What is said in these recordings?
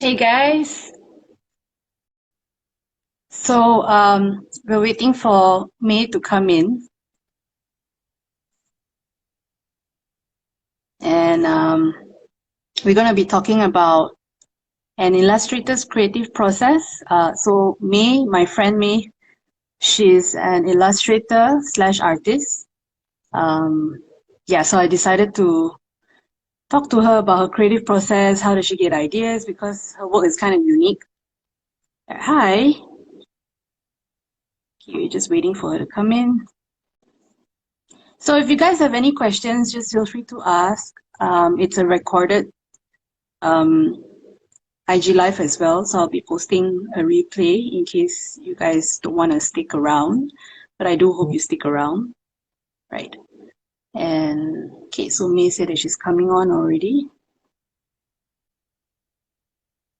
Hey guys. So we're waiting for May to come in, and we're going to be talking about an illustrator's creative process. So May, my friend May, she's an illustrator slash artist. So I decided to talk to her about her creative process. How does she get ideas? Because her work is kind of unique. Hi. We're just waiting for her to come in. So if you guys have any questions, just feel free to ask. It's a recorded IG Live as well, so I'll be posting a replay in case you guys don't want to stick around. But I do hope you stick around, right? And okay, so May said that she's coming on already.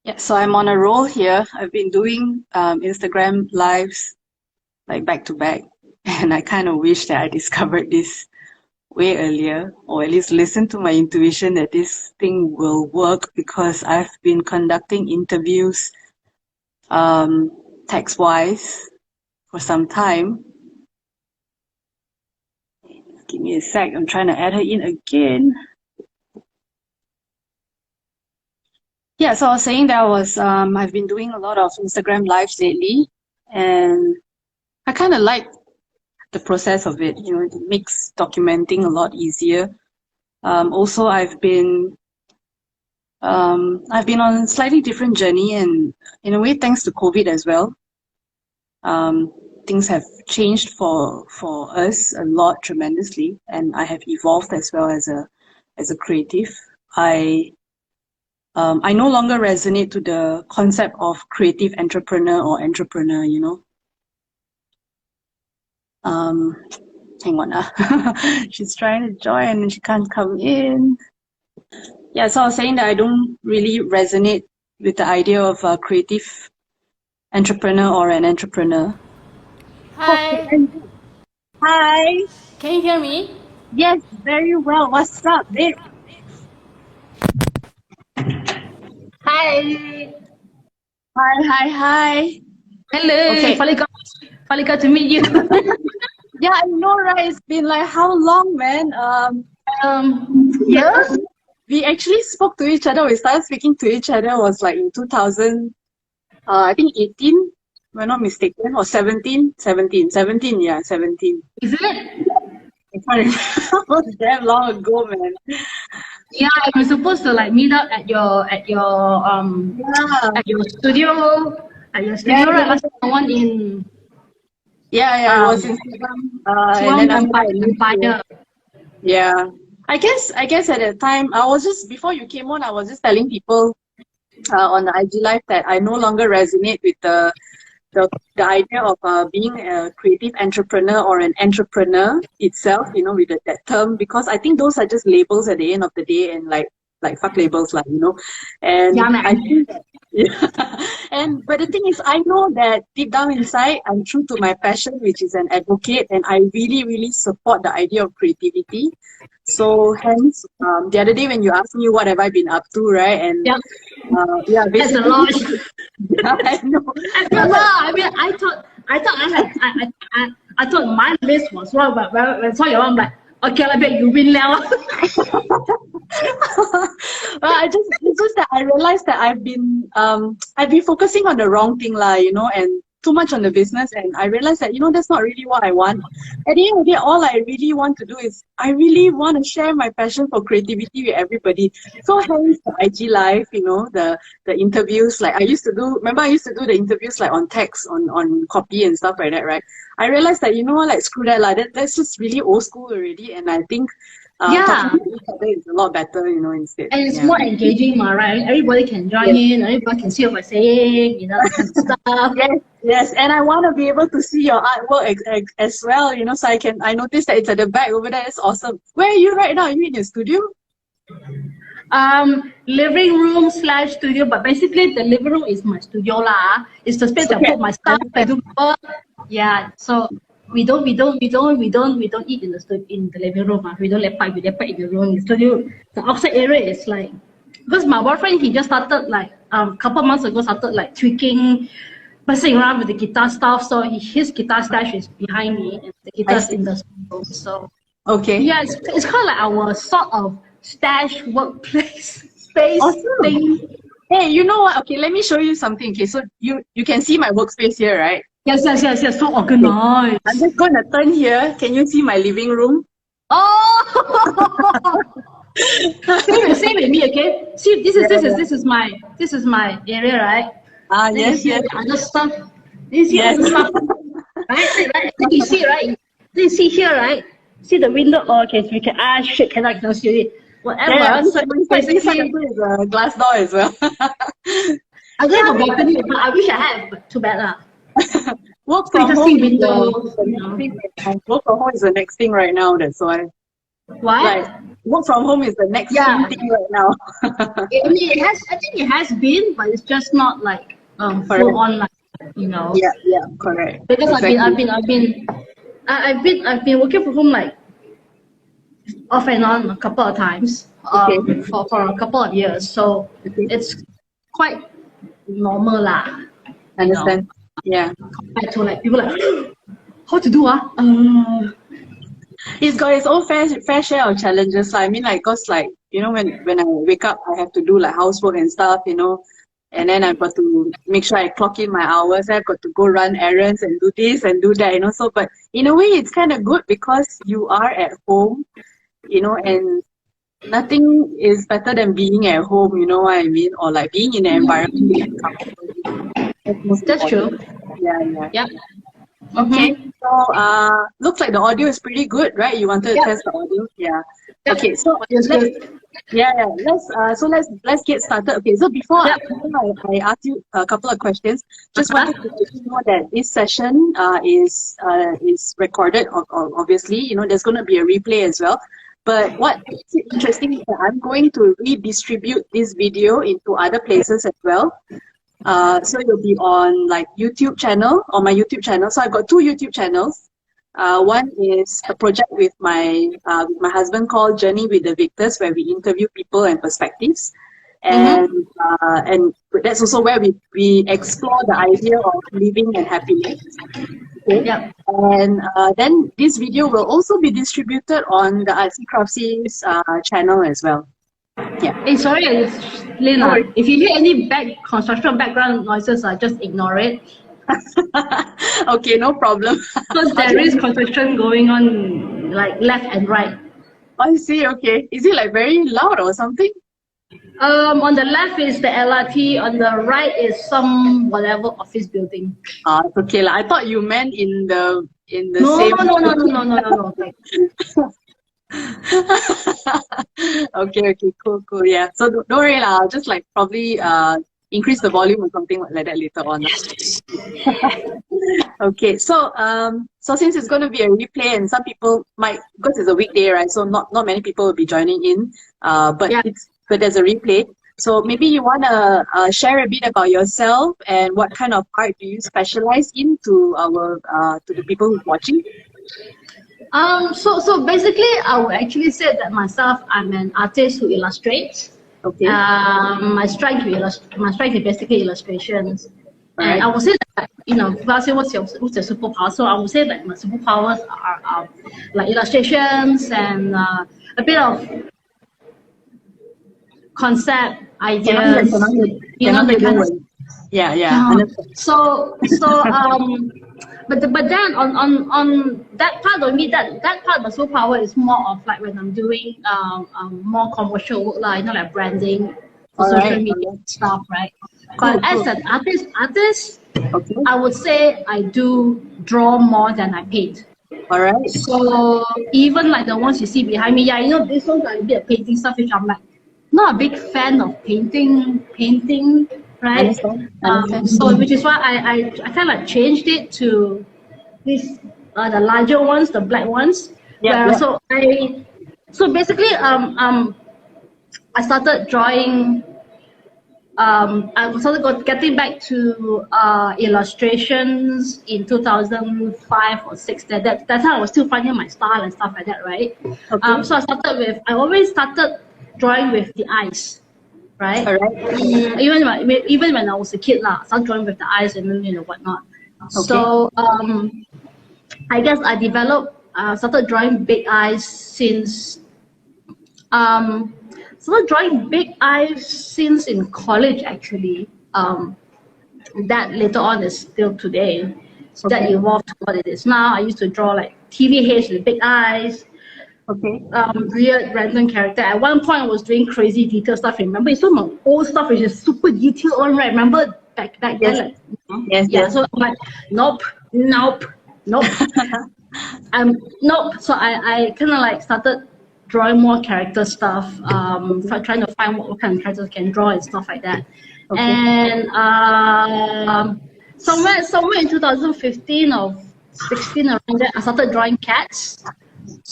Yeah, so I'm on a roll here. I've been doing Instagram lives like back to back, and I kind of wish that I discovered this way earlier, or at least listen to my intuition that this thing will work, because I've been conducting interviews text-wise for some time. Give me a sec, I'm trying to add her in again. Yeah, so I was saying that I've been doing a lot of Instagram lives lately, and I kind of like the process of it. You know, it makes documenting a lot easier. Also, I've been on a slightly different journey, and in a way, thanks to COVID as well. Things have changed for us a lot tremendously, and I have evolved as well as a creative. I no longer resonate to the concept of creative entrepreneur or entrepreneur, you know. Hang on. She's trying to join and she can't come in. Yeah, so I was saying that I don't really resonate with the idea of a creative entrepreneur or an entrepreneur. Hi. Okay. Hi. Can you hear me? Yes, very well. What's up, babe? Hi. Hi. Hello. Okay. Finally got to meet you. Yeah, I know, right? It's been like how long, man? Yes. We actually spoke to each other. We started speaking to each other was like in 2000, I think 18, if I'm not mistaken, or 17, yeah, 17. Is it? I can't remember. It was damn long ago, man. Yeah, we're supposed to like meet up at your Yeah. at your studio. At your studio, right? Last time the one in Yeah, it was Instagram. And then after that, I moved to, Empire. yeah. I guess at that time, I was just, before you came on, I was just telling people on the IG Live that I no longer resonate with the idea of being a creative entrepreneur or an entrepreneur itself, you know, with that term, because I think those are just labels at the end of the day, and like fuck labels, like, you know. And Yeah, man. I think that, yeah. But the thing is, I know that deep down inside, I'm true to my passion, which is an advocate, and I really, really support the idea of creativity. So hence, the other day when you asked me what have I been up to, right? And Yep. yeah, That's a basically, lot. yeah, I know. That's a lot. I mean, I thought my list was wrong, but when I saw your one, I'm like, okay, I bet you win now. Well, it's just that I realized that I've been focusing on the wrong thing, lah, you know, and too much on the business, and I realized that, you know, that's not really what I want. At the end of the day, all I really want to do is I really want to share my passion for creativity with everybody. So hence the IG live, you know, the interviews, like I used to do. Remember, I used to do the interviews like on text, on copy and stuff like that, right? I realized that, you know what, like screw that, like that's just really old school already, and I think Yeah. talking to each other is a lot better, you know, instead. And it's Yeah. more engaging, right? Everybody can join in, everybody can see what we're saying, you know, that kind of stuff. Yes, and I want to be able to see your artwork as well, you know, so I noticed that it's at the back over there. It's awesome. Where are you right now? Are you in your studio? Living room / studio, but basically the living room is my studio lah. It's the space that I put my stuff, I do work. Yeah, so we don't eat in the living room. We don't lepak in the room. The studio, the outside area is like, because my boyfriend, he just started like couple of months ago started like tweaking, messing around with the guitar stuff. So his guitar stash is behind me, and the guitar's in the room. So Okay. yeah, it's kind of like our sort of stash workplace space thing. Hey, you know what? Okay, let me show you something. Okay, so you can see my workspace here, right? Yes. So organized. I'm just going to turn here. Can you see my living room? Oh, same with me. Okay. See, this is my area, right? Yes. The other stuff. This here other stuff. Right. I think you see, right? You see here, right? See the window. Oh, okay, so we can shit. Cannot see it. Whatever. Yeah, so basically, is a glass door as well. I don't have a balcony, but I wish I had. But too bad lah. Work from home. Windows. Work from home is the next thing right now. That's why. What? Right. Work from home is the next thing right now. I think it has been, but it's just not like full on, like, you know. Yeah, correct. Because exactly. I've been working from home like off and on a couple of times for a couple of years, so it's quite normal lah. Understand? Yeah. Compared to like people like how to do He's got his own fair share of challenges. I mean, like, cause like, you know, when I wake up, I have to do like housework and stuff, you know, and then I've got to make sure I clock in my hours. I've got to go run errands and do this and do that, you know. So, but in a way, it's kind of good because you are at home, you know, and nothing is better than being at home, you know what I mean, or like being in an environment you can comfortable. That's true. Yeah. Okay, so looks like the audio is pretty good, right? You wanted to test the audio, Okay, so let's get started. Okay, so before I ask you a couple of questions, just wanted to let you know that this session is recorded. Obviously, you know, there's going to be a replay as well. But what is interesting is that I'm going to redistribute this video into other places as well. So it'll be on like YouTube channel, on my YouTube channel. So I've got 2 YouTube channels. One is a project with my husband called Journey with the Victors, where we interview people and perspectives. And that's also where we explore the idea of living and happiness. Okay. Yeah. And then this video will also be distributed on the Artsy Craftsies channel as well. Yeah. Hey, sorry, Lynn. If you hear any construction background noises, just ignore it. Okay, no problem. Because there is construction going on, like left and right. I see. Okay. Is it like very loud or something? On the left is the LRT. On the right is some whatever office building. It's okay lah. I thought you meant in the No. Okay, cool. Yeah. So don't worry lah. I'll just like probably increase the volume or something like that later on. Okay. So since it's going to be a replay and some people might, because it's a weekday, right? So not many people will be joining in. But there's a replay. So maybe you want to share a bit about yourself and what kind of art do you specialize in to the people who's watching? So basically, I would actually say that myself, I'm an artist who illustrates. Okay. My strength is basically illustrations. Right. And I would say that, you know, people say what's your superpower? So I would say that my superpowers are like illustrations and a bit of concept ideas. You know, the kind of. Yeah. But then on that part of me, that part of my superpower is more of like when I'm doing more commercial work, like, you know, like branding, social media stuff, right? But as an artist, I would say I do draw more than I paint. Alright. So even like the ones you see behind me, you know, this one's like a bit of painting stuff, which I'm like not a big fan of painting. Right. So which is why I kind of like changed it to this the larger ones, the black ones. So basically I started drawing. I started getting back to illustrations in 2005 or 6. That time I was still finding my style and stuff like that, right? So I always started drawing with the eyes. right? All right. Even when I was a kid, I started drawing with the eyes and then whatnot. Okay. So I guess I developed, started drawing big eyes since started drawing big eyes since in college actually. That later on is still today. So that evolved to what it is now. I used to draw like TV heads with big eyes. Okay. Weird random character. At one point I was doing crazy detail stuff. Remember, it's some of old stuff which is super detailed on, right? Remember back then, like, Yes. yeah. So I'm like, nope. Nope. So I kind of like started drawing more character stuff. Trying to find what kind of characters I can draw and stuff like that. Okay. And somewhere in 2015 or 16 around there, I started drawing cats.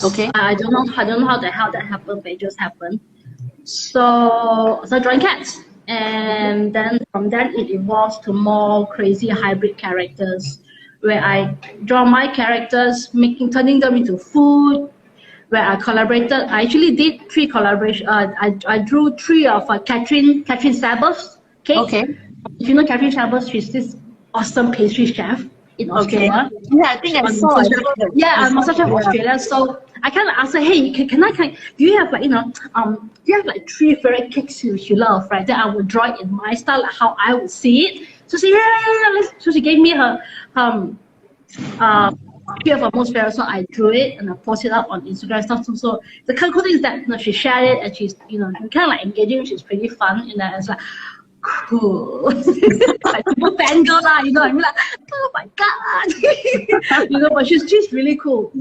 Okay. I don't know how the hell that happened, but it just happened. So I started drawing cats, and then from then it evolves to more crazy hybrid characters, where I draw my characters, turning them into food. Where I collaborated, I actually did 3 collaborations. I drew 3 of Catherine Sabbath's cake. Okay. If you know Catherine Sabbath, she's this awesome pastry chef in Australia. Yeah, I think I saw it. Yeah, I'm a chef in Australia. So I kind of asked her, hey, can I, do you have like, do you have like 3 favorite cakes you love, right? Then I would draw it in my style, like how I would see it. So she said, yeah. So she gave me her, 3 of her most favorite, so I drew it and I posted it up on Instagram and stuff. So the cool thing is that she shared it and she's kind of like engaging, which is pretty fun. And it's like, cool. Like people fangirl lah, I mean, like, oh my god. But she's really cool.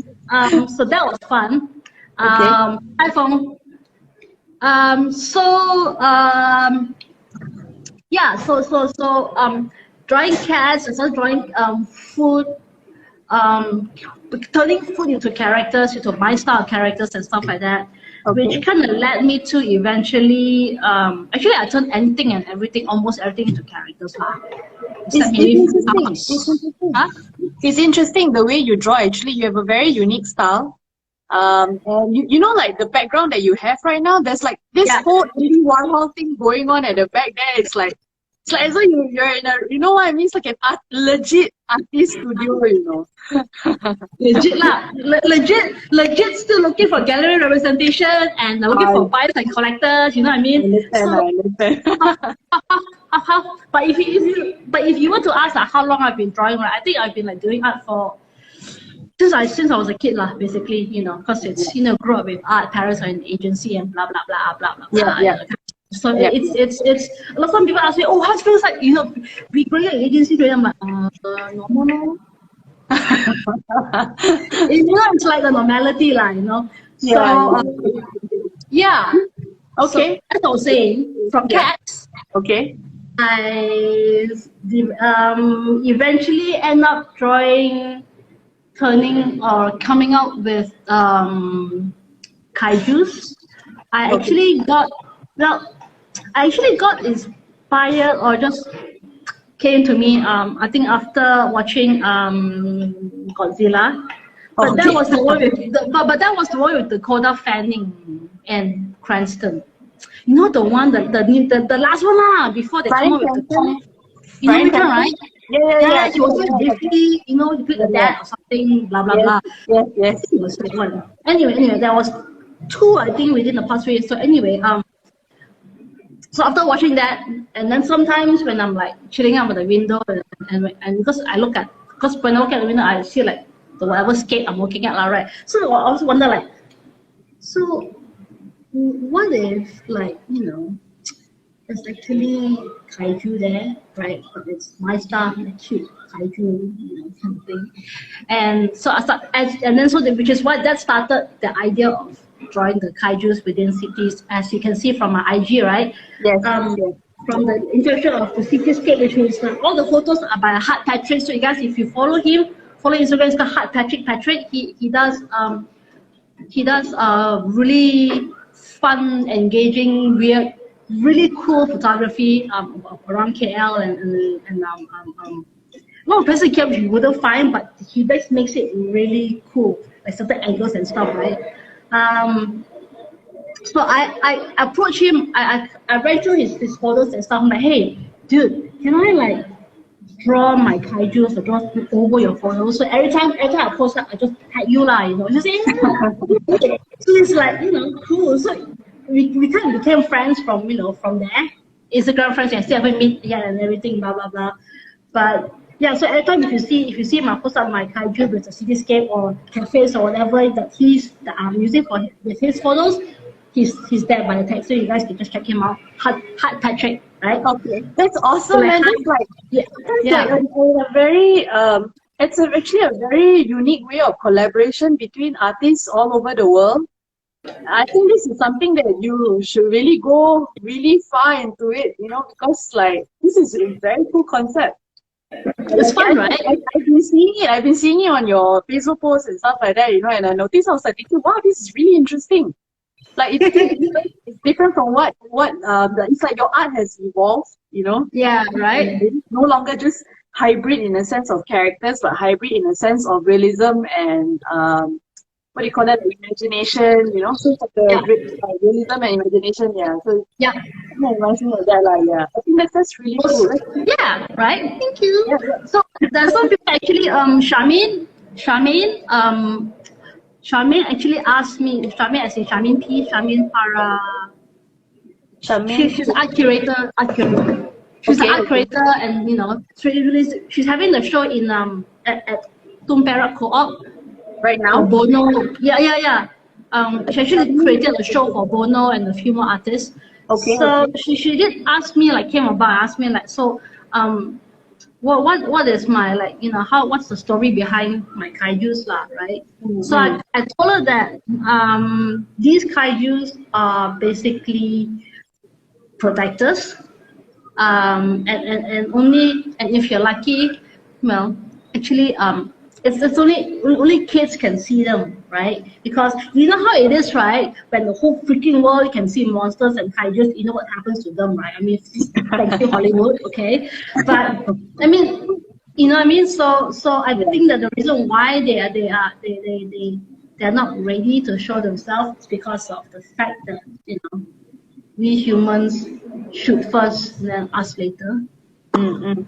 So that was fun. iPhone. Drawing cats, I started drawing food, turning food into characters, into my style characters and stuff like that. Which kind of led me to eventually, actually I turned anything and everything, almost everything into characters. It's interesting the way you draw. Actually, you have a very unique style. And like the background that you have right now, there's like this whole Andy Warhol thing going on at the back there. It's like as though you're in a, you know what I mean? It's like an legit artist studio, Legit lah. Legit still looking for gallery representation and looking for buyers and collectors, you know what I mean? I understand. But if you were to ask how long I've been drawing, right? I think I've been like doing art for since I was a kid lah, basically, because it's grew up with art, parents are in agency and blah blah blah blah blah. Yeah. So it's a lot of people ask me, how it feels like we growing an agency. I'm like, normal. It's like the normality lah, So yeah. Okay. So, as I was saying, from cats. Okay. I eventually end up coming out with kaijus. I actually got inspired, or just came to me, I think after watching Godzilla. But that was the one with Dakota Fanning and Cranston. The one, the last one lah, before they come up with the Kong. You know which one, right? Yeah. He was so briefly, he played the dad or something, blah blah blah. Yes. It was that one. Anyway, there was 2, I think, within the past 3 years. So anyway, so after watching that, and then sometimes when I'm like chilling out by the window, and because when I look at the window, I see like the whatever scape I'm looking at, right? So I also wonder like, so what if there's actually kaiju there, right? But it's my stuff, cute kaiju, kind of thing. And so which is what that started the idea of drawing the kaijus within cities, as you can see from my IG, right? Yes. From the introduction of the cityscape, which is all the photos are by Hart Patrick. So you guys, if you follow Instagram, it's called Hart Patrick. He does really fun, engaging, weird, really cool photography around KL and a lot of places you wouldn't find, but he just makes it really cool, like certain angles and stuff, right? So I approached him. I read through his photos and stuff. I'm like, hey, dude, can I like draw my kaijus or draw over your photos? So every time I post up, I just tag you lah, you know. Just say, yeah. So it's like, you know, cool. So we kind of became friends from, you know, from there. Instagram friends, and still haven't meet yet and everything, blah blah blah. But yeah, so every time if you see my post up my kaiju with a cityscape or cafes or whatever that I'm using for with his photos, he's there by the text. So you guys can just check him out. Hart Patrick, right? Okay, that's awesome, So, like, man. That's like yeah, that's yeah. like a very it's actually a very unique way of collaboration between artists all over the world. I think this is something that you should really go really far into it, you know, because like this is a very cool concept. It's fun, right? I've been seeing it. I've been seeing it on your Facebook posts and stuff like that, you know. And I noticed, I was like, thinking, wow, this is really interesting. Like it's different from what it's like your art has evolved, you know. Yeah, right. It's no longer just hybrid in a sense of characters, but hybrid in a sense of realism and what do you call that? Imagination, you know. So it's like realism and imagination, yeah. So Yeah. it reminds me of that, like, yeah. I think that's really cool. Yeah, right. Thank you. Yeah. So there's some people actually, Charmaine actually asked me, Charmaine as in Charmaine P, Charmaine Para. She's art curator, She's an art curator, and you know, she's having the show in at Tumperak Co-op Right now. Bono. Yeah. She actually created a show for Bono and a few more artists. Okay. So she did ask me, like, came about, asked me like, so what is my, like, you know, what's the story behind my kaijus lah, right? Mm-hmm. So I told her that these kaijus are basically protectors, and if you're lucky, well, actually it's only kids can see them, right? Because you know how it is, right? When the whole freaking world can see monsters and kaijus, you know what happens to them, right? I mean, thank you, Hollywood, okay? But I mean, you know what I mean? So I think that the reason why they're not ready to show themselves is because of the fact that, you know, we humans shoot first, then us later. Mm-hmm.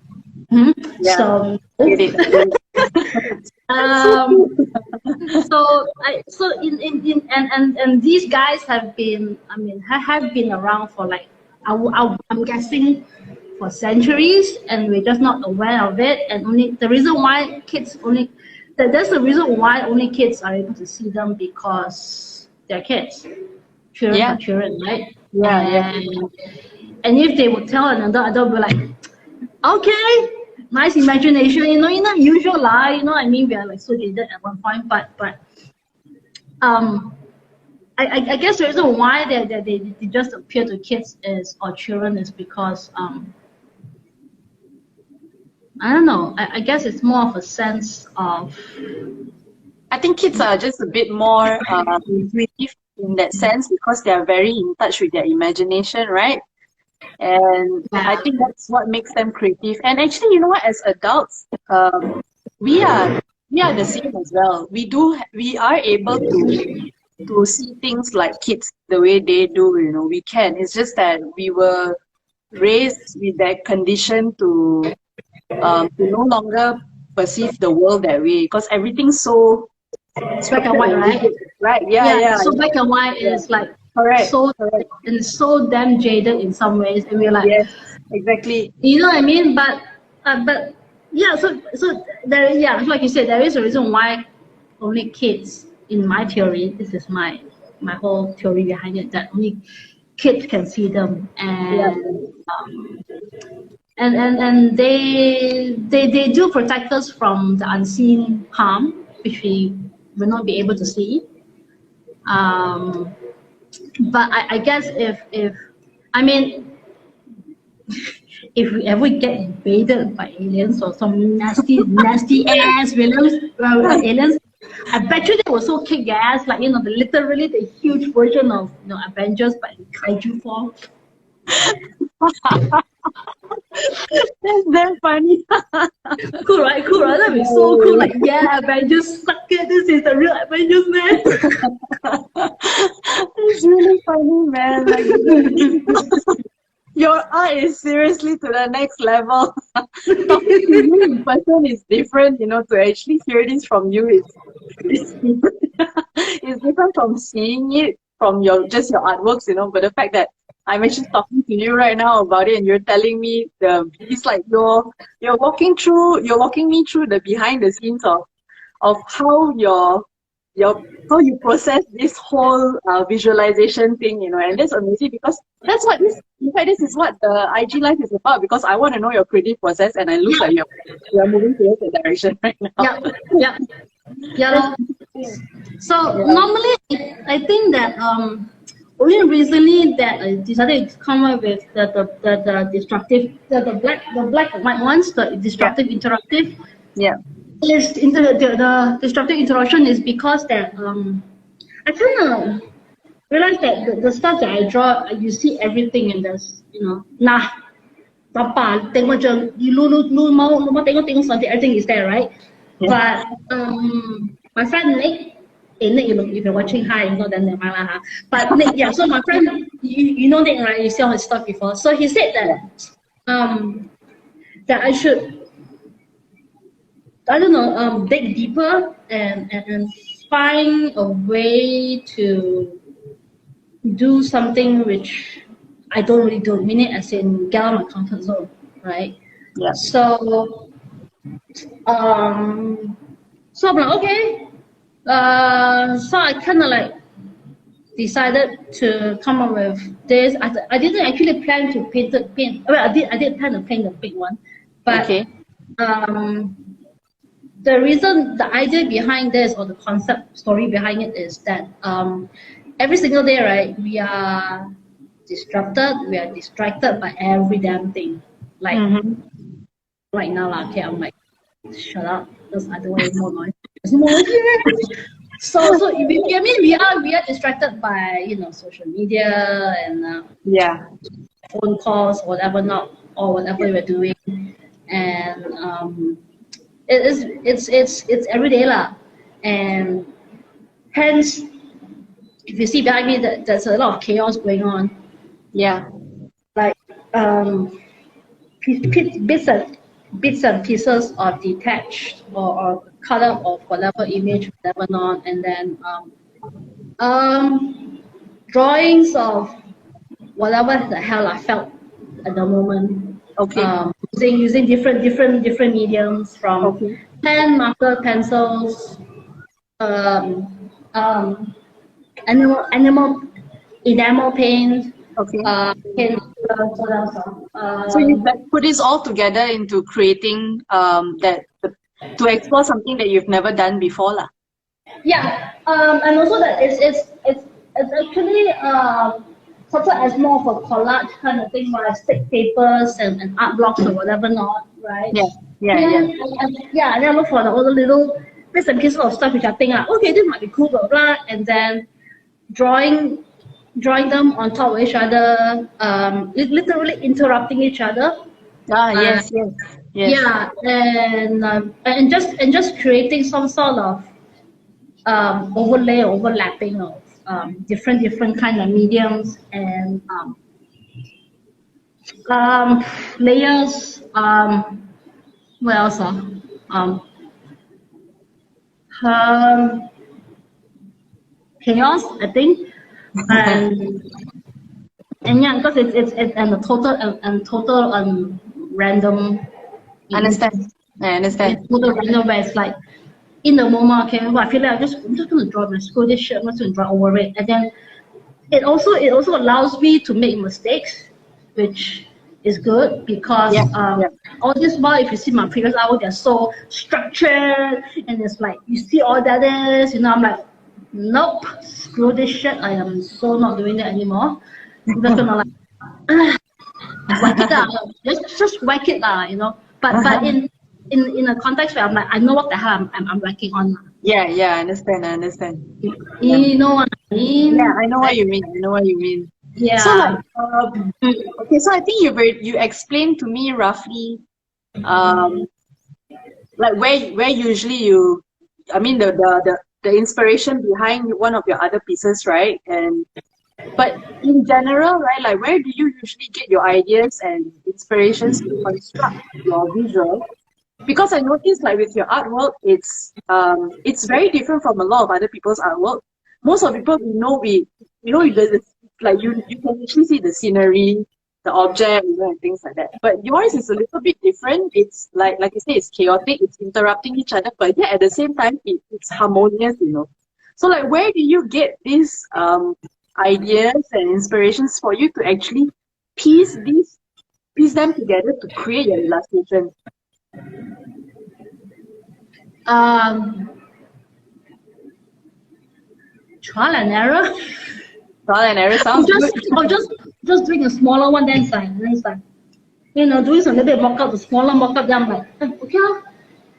Mm-hmm. Yeah. So. And these guys have been, I mean, have been around for, like, I'm guessing, for centuries, and we're just not aware of it. And only the reason why that's the reason why only kids are able to see them, because they're kids. Children are children, right? Yeah. And if they would tell another adult, be like, okay, nice imagination, you know, usual lah, you know, I mean, we are like so jaded at one point, but I guess the reason why they just appear to kids or children is because I don't know, I guess it's more of a sense of, I think kids are just a bit more intuitive in that sense, because they are very in touch with their imagination, right? And I think that's what makes them creative. And actually, you know what, as adults, we are the same as well. We are able to see things like kids the way they do, you know. We can. It's just that we were raised with that condition to no longer perceive the world that way, because everything's so black and white, right? Right. Yeah. So black and white is like, correct. And so damn jaded in some ways, and we're like, yes, exactly. You know what I mean? But yeah. So there, yeah, like you said, there is a reason why only kids, in my theory, this is my whole theory behind it, that only kids can see them, and they do protect us from the unseen harm, which we will not be able to see. But I guess if I mean, if we ever get invaded by aliens or some nasty ass aliens, I bet you they will so kick ass, like, you know, literally the huge version of, you know, Avengers, but in kaiju form. That's damn funny. Cool, right? That'd be so cool. Like, yeah, Avengers, suck it. This is the real Avengers, man. It's really funny, man. Like, your art is seriously to the next level. Talking to you in person is different, you know, to actually hear this from you it's it's different from seeing it from your just your artworks, you know. But the fact that I'm actually talking to you right now about it and you're telling me it's like you're walking me through the behind the scenes of how how you process this whole visualization thing, you know, and that's amazing because that's what this in fact this is what the IG life is about, because I want to know your creative process and it looks like you're moving towards that direction right now. Yeah. So normally I think that only recently that I decided to come up with the destructive the black and white ones, the destructive interactive. Yeah. Yes, the destructive interaction is because that I kind of realized that the stuff that I draw, you see everything in this, you know. Nah, papa, tengok je, lu mau tengok something, everything is there, right? Yeah. But my friend Nick, Nick, if you're watching, hi, you know, then never mind lah. But Nick, yeah, so my friend, you know Nick, right? You saw his stuff before. So he said that that I should, I don't know, dig deeper and find a way to do something which I don't really do, meaning as in get out of my comfort zone, right? Yeah. So, so I'm like, okay. So I kind of like decided to come up with this. I didn't actually plan to paint. Well, I did plan to paint the big one, but okay. The reason, the idea behind this, or the concept story behind it, is that every single day, right, we are distracted by every damn thing. Like right now, okay, I'm like, shut up, because I don't want any more noise. There's more noise here. So I mean, we are distracted by, you know, social media and phone calls, whatever we're doing, and it's every day lah, and hence if you see behind me that there's a lot of chaos going on. Yeah. Like bits and pieces of detached or cut up of whatever image, whatever not, and then drawings of whatever the hell I felt at the moment. Okay. Using different mediums, from pen, marker, pencils, enamel paint. Okay. What else? So you put this all together into creating to explore something that you've never done before, lah. Yeah. And also that it's actually sort of as more of a collage kind of thing, where I stick papers and art blocks or whatever not, right? Yeah. And then I look for all the little bits and pieces of stuff which I think, okay, this might be cool, blah blah, and then drawing them on top of each other, literally interrupting each other. Yes. Yeah, and just creating some sort of overlapping of different kind of mediums and layers. What else? Chaos, I think, and yeah, because it's a total random. I understand. It's total random, where it's like, in the moment, okay, well, I feel like I'm just going to draw my school this shit, I'm just going to draw over it. And then it also allows me to make mistakes, which is good, because all this while, if you see my previous artwork, they're so structured, and it's like, you see all that is, you know, I'm like, nope, screw this shit, I am so not doing that anymore. I'm just going to like, whack it out, just whack it out, you know. But in a context where I'm like, I know what the hell I'm working on. Yeah, I understand. You know what I mean? Yeah, I know what you mean. Yeah. So like, okay, so I think you explained to me roughly, like where usually I mean the inspiration behind one of your other pieces, right? And But in general, right, like where do you usually get your ideas and inspirations to construct your visual? Because I noticed like with your artwork, it's very different from a lot of other people's artwork. Most of people like you can actually see the scenery, the object, and things like that. But yours is a little bit different. It's like you say, it's chaotic, it's interrupting each other, but yet at the same time it's harmonious. So like where do you get these ideas and inspirations for you to actually piece them together to create your illustration? Trial and error. Trial and error sounds good. Just doing a smaller one, then it's like, doing some little bit of mock-up, the smaller mock-up, then I'm like, okay lah.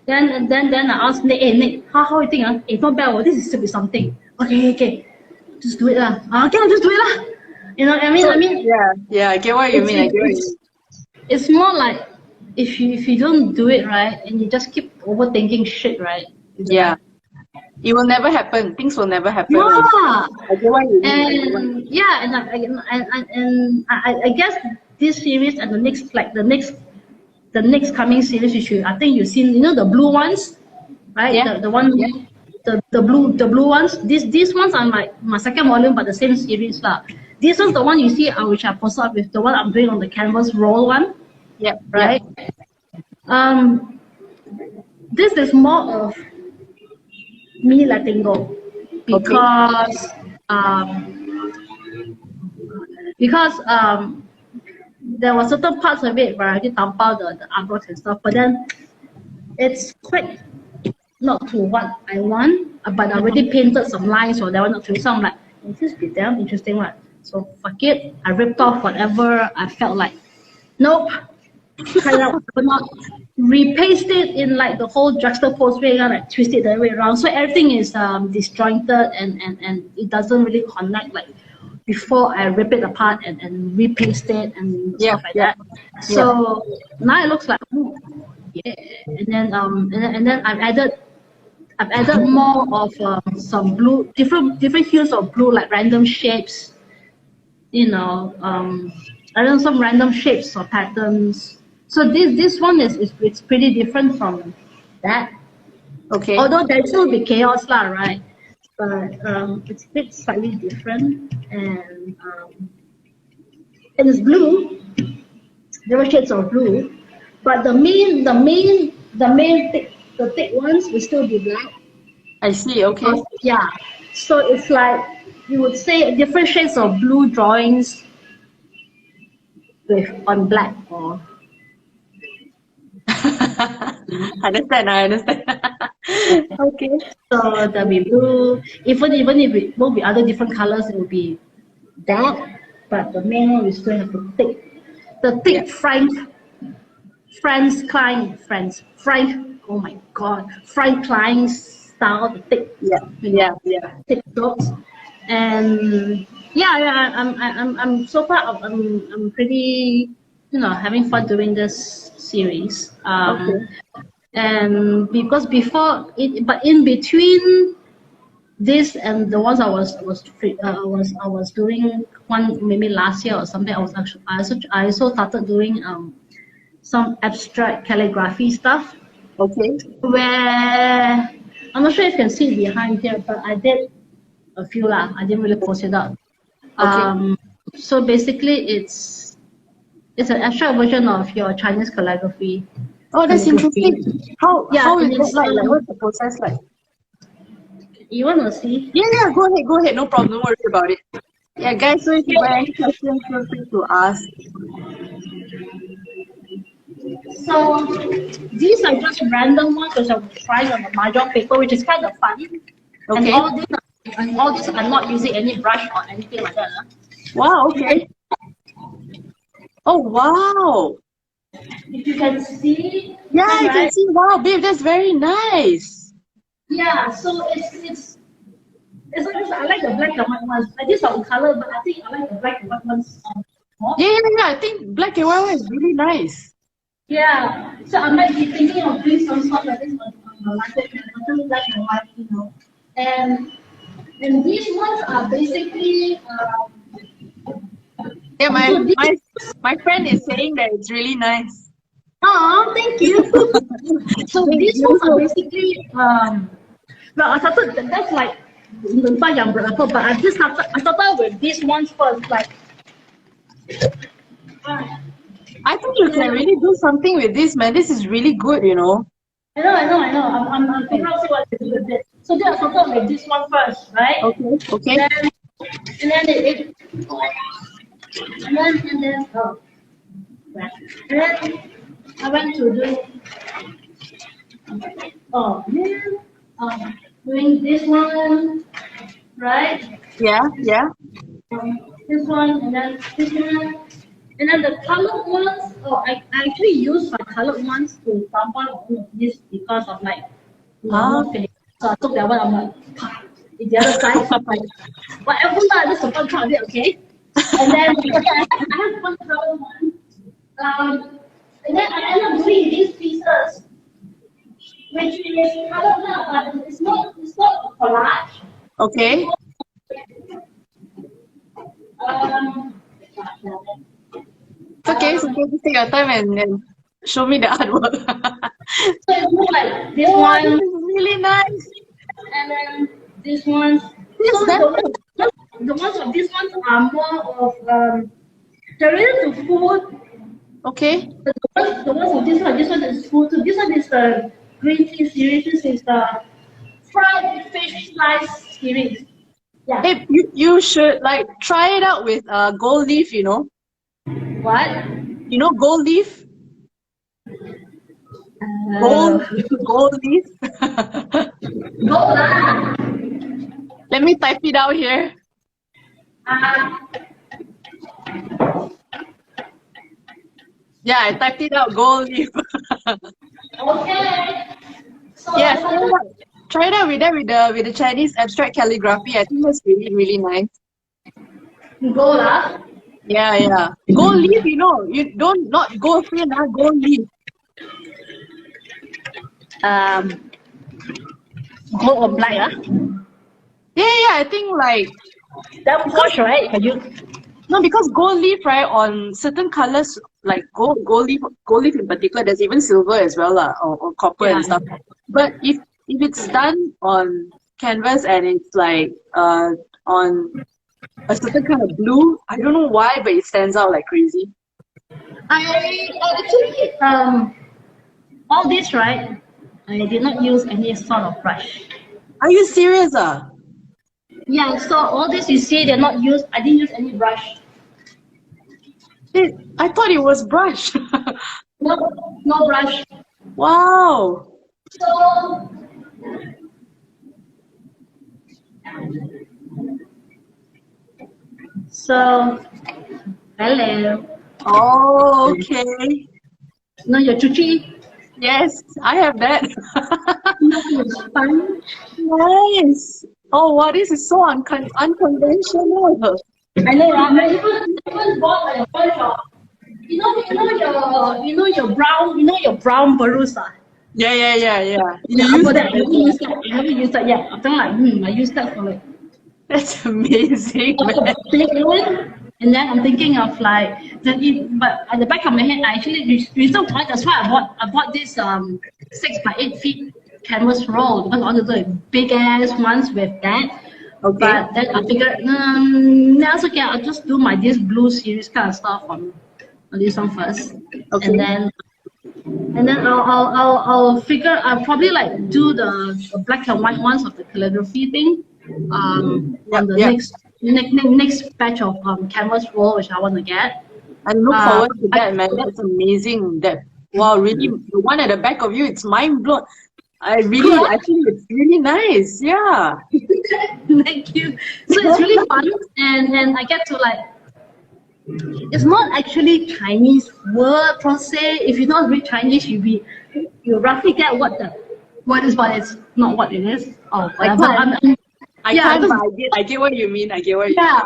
Then I asked Nick, hey Nick, how you think? Not bad, this is still be something. Okay. Just do it lah. Okay, I'll just do it lah. You know what I mean? Yeah, I get what you mean. It's more like if you don't do it right and you just keep overthinking shit, right? Yeah. It will never happen. Things will never happen. Yeah. I get what you mean. And I guess this series and the next coming series, I think you've seen, the blue ones, right? Yeah. The one, the blue ones. These ones are like my second volume, but the same series lah. This one's the one you see, which I posted up with the one I'm doing on the canvas roll one. Yeah. Right. Yeah. This is more of me letting go because there were certain parts of it where I did dump out the artworks and stuff, but then it's quite not to what I want, but I already painted some lines or whatever not to, so I'm like, this be damn interesting, right? So fuck it, I ripped off whatever I felt like. Nope. Kind of not repaste it in like the whole juxtaposed way, like twist it the other way around. So everything is disjointed and it doesn't really connect like before I rip it apart and repaste it and stuff like that. So now it looks like and then I've added more of some blue, different hues of blue, like random shapes. I don't know, some random shapes or patterns. So this one it's pretty different from that. Okay. Although there still be chaos lah, right? But it's a bit slightly different, and it's blue. Different shades of blue, but the thick ones will still be black. I see. Okay. Yeah. So it's like you would say different shades of blue drawings on black or. I understand. Okay. So there'll be blue. Even if it will be other different colors, it will be that. But the main one we still have the thick Frank. Oh my God, Frank Klein style, the thick. Thick strokes. And I'm so far I'm pretty having fun doing this series. And because but in between this and the ones I was doing one maybe last year or something, I also started doing some abstract calligraphy stuff. Okay. Where I'm not sure if you can see behind here, but I did a few lah. I didn't really post it up. Okay. So basically, it's an abstract version of your Chinese calligraphy. Oh, that's interesting. How is it like? What's the process like? You want to see? Yeah. Go ahead. No problem. Don't worry about it. Yeah, guys. So if you have any questions, feel free to ask. So these are just random ones which I'm trying on the mahjong paper, which is kind of fun. Okay. And all these are not using any brush or anything like that. Wow. Okay. Oh wow. If you can see. Yeah, I can see. Wow, babe, that's very nice. Yeah. So it's not just I like the black and white ones. These are in color, but I think I like the black and white ones more. Yeah. I think black and white one is really nice. Yeah, so I might be thinking of doing some stuff like this on the market, black and white, And these ones are basically Yeah, So this, my friend is saying that it's really nice. oh, thank you. So Thank these ones are you. basically well, I started that's like but I started with these ones first, like I think you can really do something with this, man. This is really good, you know. I know. I'm figuring out what to do with this. So then I started with this one first, right? Okay, And okay. then and then oh, right. And then I went to do then doing this one, right? Yeah, yeah. This one and then this one. And then the colored ones, I actually use my colored ones to bump on this because of like, Ah, not finished. So I took that one, I'm like, "Pah," in the other side, so I'm like, whatever, lah, just a fun try of it, okay? And then, okay, I have one colored one. And then I end up doing these pieces, which is colored, but it's not a collage. okay. Um, It's okay, it's okay. Just take your time and show me the artwork. so it's more like this Oh, this one, is really nice. and then this one. Yes, So that. the ones of these ones are more of they're related to food. Okay. The ones of this one is food. So this one is the green tea series. This is the fried fish slice series. Yeah. Hey, you should like try it out with gold leaf, you know. What? You know gold leaf? Uh, Gold leaf. Go lah. Let me type it out here. Uh, Yeah, I typed it out, gold leaf. okay. So Yes, try it out with that with the Chinese abstract calligraphy. I think that's really, really nice. go lah. Yeah, yeah. Gold leaf, you know, you don't not gold fin, gold leaf. Gold or black, Yeah, yeah, I think like That wash, right? Can you? no, because gold leaf, right, on certain colors like gold leaf in particular, there's even silver as well, or copper Yeah. and stuff. But if it's done on canvas and it's like on a certain kind of blue, I don't know why, but it stands out like crazy. I actually all this, right? I did not use any sort of brush. Are you serious? Yeah, so all this you see, they're not used. I didn't use any brush. I thought it was brush. No, no brush. Wow. So hello. Oh, okay. No, your chuchi. Yes, I have that. No, your sponge. Nice. Oh, wow, this is so unconventional. I know, right? I even bought like a bunch of. Your brown barusa. Yeah, yeah, yeah, yeah. Yeah, You use I that. haven't used that yet. I'm like, I used that for like That's amazing, man. and then I'm thinking of like, but at the back of my head, I actually reason why that's why I bought this 6 by 8 feet canvas roll because I want to do like big ass ones with that. Okay. But then I figured, that's okay. I'll just do this blue series kind of stuff on this one first, Okay. and then I'll figure. I'll probably like do the black and white ones of the calligraphy thing. On the next batch of canvas roll which I want to get. I look forward to that, man. That's amazing. That wow, really, the one at the back of you, it's mind blown. I think it's really nice. Yeah. Thank you. So it's really fun, and I get to like. It's not actually Chinese word per se. If you don't read Chinese, you roughly get what is, but it's not what it is. Oh, whatever. I can't, but I get what you mean. I get what you mean. Yeah.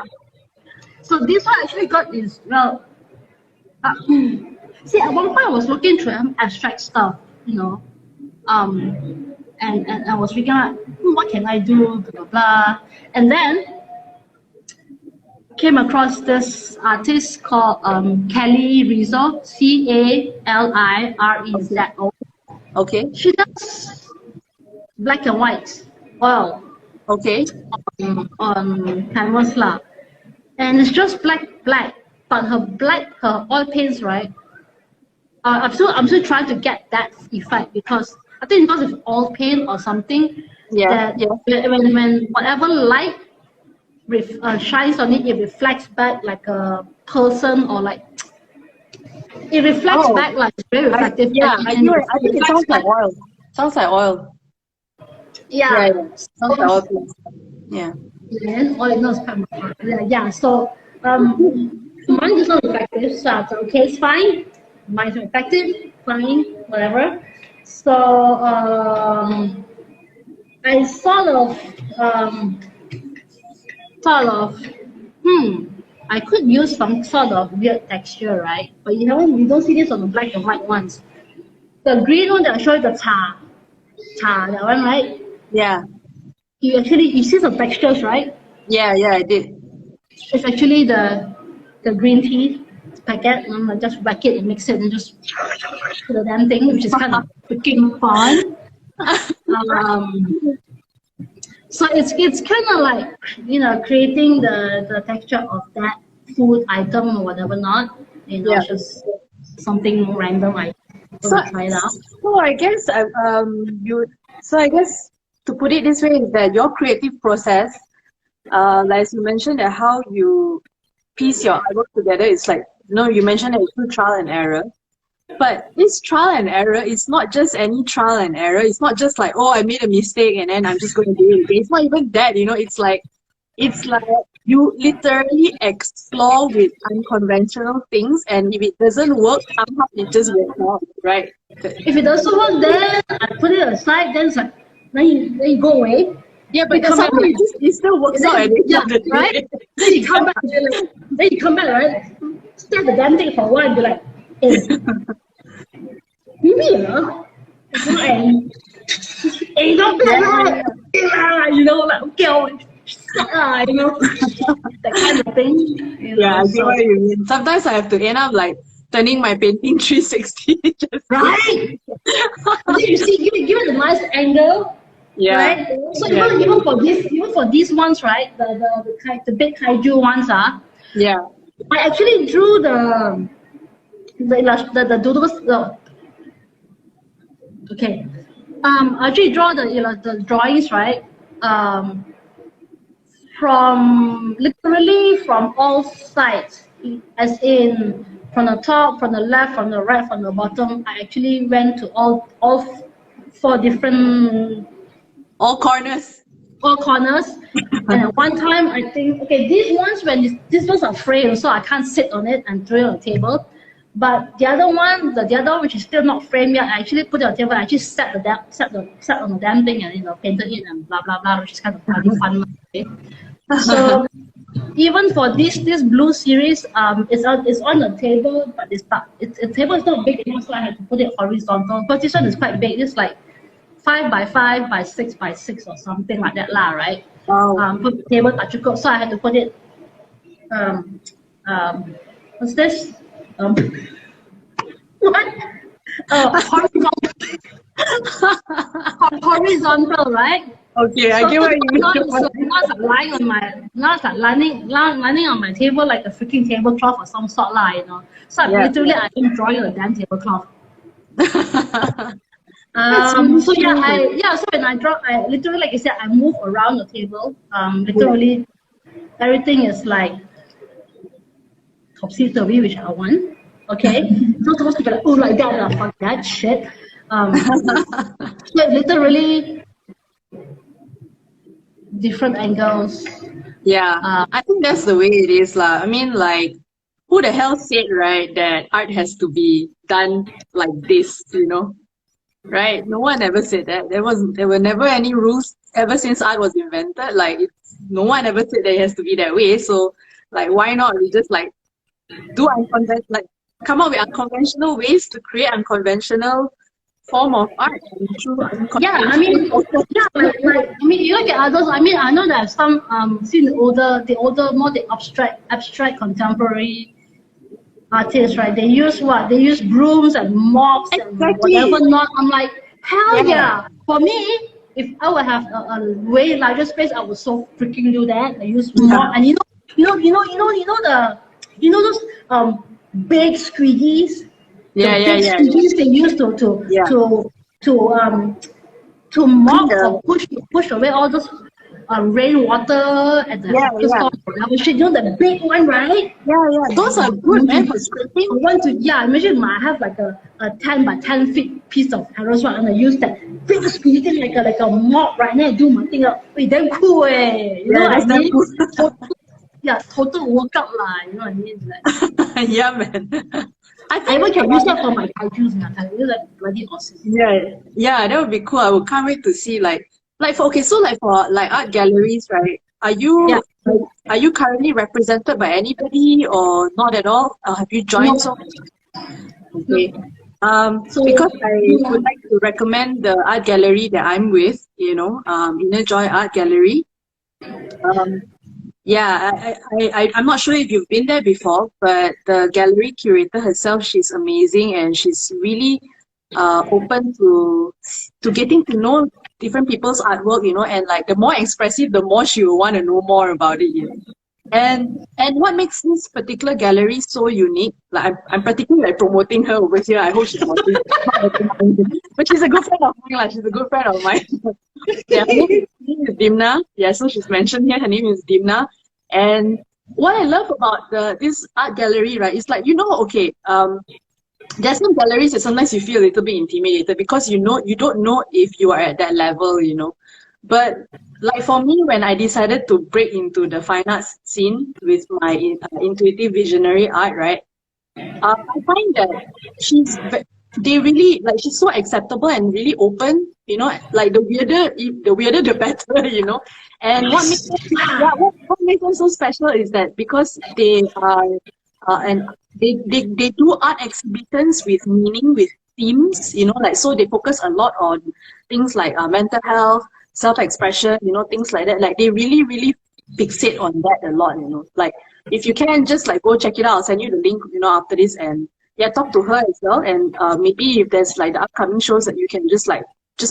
So this one I actually got is see, at one point I was looking through abstract stuff, and I was figuring out what can I do, blah blah blah, and then came across this artist called Kelly Rizzo, Calirezo. Okay. She does black and white oil Okay. on canvas lah, and it's just black. But her oil paints, right? I'm still trying to get that effect because I think because of oil paint or something Yeah. that when whatever light shines on it, it reflects back like a person or like it reflects back like it's very reflective. I think it sounds like oil. Sounds like oil. Yeah. Sounds like oil. Yeah. Yeah, all it knows is kind of yeah. So mine is not effective, so I thought, okay, it's fine. Mine's not effective, fine, whatever. So I sort of I could use some sort of weird texture, right? But you don't see this on the black and white ones. The green one that I showed you, the cha, that one, right? Yeah. You see some textures, right? Yeah, I did. It's actually the green tea packet, and I just whack it and mix it and just do the damn thing, which is kind of freaking fun. So it's kind of like, you know, creating the texture of that food item or whatever not. You know, just something random. I try it out. So I guess I guess to put it this way is that your creative process, like as you mentioned, that how you piece your artwork together is like, you mentioned that it's through trial and error. But this trial and error is not just any trial and error. It's not just like, oh, I made a mistake and then I'm just going to do it again. It's not even that, It's like you literally explore with unconventional things, and if it doesn't work, somehow it just works out, right? If it doesn't work, then I put it aside. Then it's like, then you go away. Yeah, but somehow it still works out. Right? Then you come back. Right? Stare the damn thing for a while and be like, hey, maybe not bad, like, okay, that kind of thing. I see what you mean. Sometimes I have to end up like turning my painting 360. Right? You see, give it a nice angle. Yeah. Right? So even for these ones, right? The big kaiju ones Yeah. I actually drew the doodles. Okay. I actually draw the drawings, right? From all sides, as in from the top, from the left, from the right, from the bottom. I actually went to all 4 different corners. And at one time, I think, okay, these ones these ones are framed, so I can't sit on it and throw it on the table. But the other one which is still not framed yet, I actually put it on the table. I just sat on the damn thing and painted it and blah blah blah, which is kind of really fun. Okay? So even for this blue series, it's on the table, but the table is not big enough, so I had to put it horizontal. But this one is quite big. It's like 5 by 5 by 6 by 6 or something like that lah, right? Put the table tak cukup, so I had to put it what's this? What? Horizontal, right? Okay, I get what you mean. Now it's like landing on my table like a freaking tablecloth or some sort lah, So literally I am drawing a damn tablecloth. So when I draw, I literally, like I said, I move around the table. Literally, everything is like topsy-turvy, which I want. Okay, so supposed to be like, oh, like that, fuck that shit. So literally different angles. Yeah, I think that's the way it is, lah. I mean, like, who the hell said, right, that art has to be done like this, Right? No one ever said that. There were never any rules ever since art was invented. Like, no one ever said that it has to be that way. So, like, why not we just like come up with unconventional ways to create unconventional form of art. True. Yeah, I mean, I mean, you look at others. I mean, I know that some seen the older, more the abstract contemporary artists, right? They use what? They use brooms and mops and Exactly. whatever not. I'm like, hell Yeah. yeah! For me, if I would have a way larger space, I would so freaking do that. I use mop, and those big squeegees, the big squeegees they use to mop or push away all those rainwater at the hawker store. You know the big one, right? Yeah. Those are good, man, for scraping. Imagine I have like a 10 by 10 feet piece of terrace rug and I use that big squeegee like a mop, right? And then I do my thing up. It's damn cool, eh? You know what I mean? Total workout lah. You know what I mean? Like, yeah, man. I even can use that for my kaijus now. I use that bloody awesome. Yeah, that would be cool. I can't wait to see like for art galleries, right? Are you currently represented by anybody or not at all? Have you joined? No. Okay. Because I would like to recommend the art gallery that I'm with, Inner Joy Art Gallery. I'm not sure if you've been there before, but the gallery curator herself, she's amazing and she's really open to getting to know different people's artwork, and like the more expressive, the more she will want to know more about it, And what makes this particular gallery so unique, like I'm particularly promoting her over here. I hope she's watching. But she's a good friend of mine. She's a good friend of mine. Yeah, her name is Dimna. Yeah, so she's mentioned here. Her name is Dimna. And what I love about this art gallery, right, is like, there's some galleries that sometimes you feel a little bit intimidated because you don't know if you are at that level, But like for me, when I decided to break into the fine arts scene with my intuitive visionary art, right, I find that she's so acceptable and really open, like the weirder the better, And what makes them so special is that because they are and they do art exhibitions with meaning, with themes, so they focus a lot on things like mental health, self-expression, things like that. Like they really, really fixate on that a lot, Like if you can just like go check it out, I'll send you the link, after this, and talk to her as well. And maybe if there's like the upcoming shows that you can just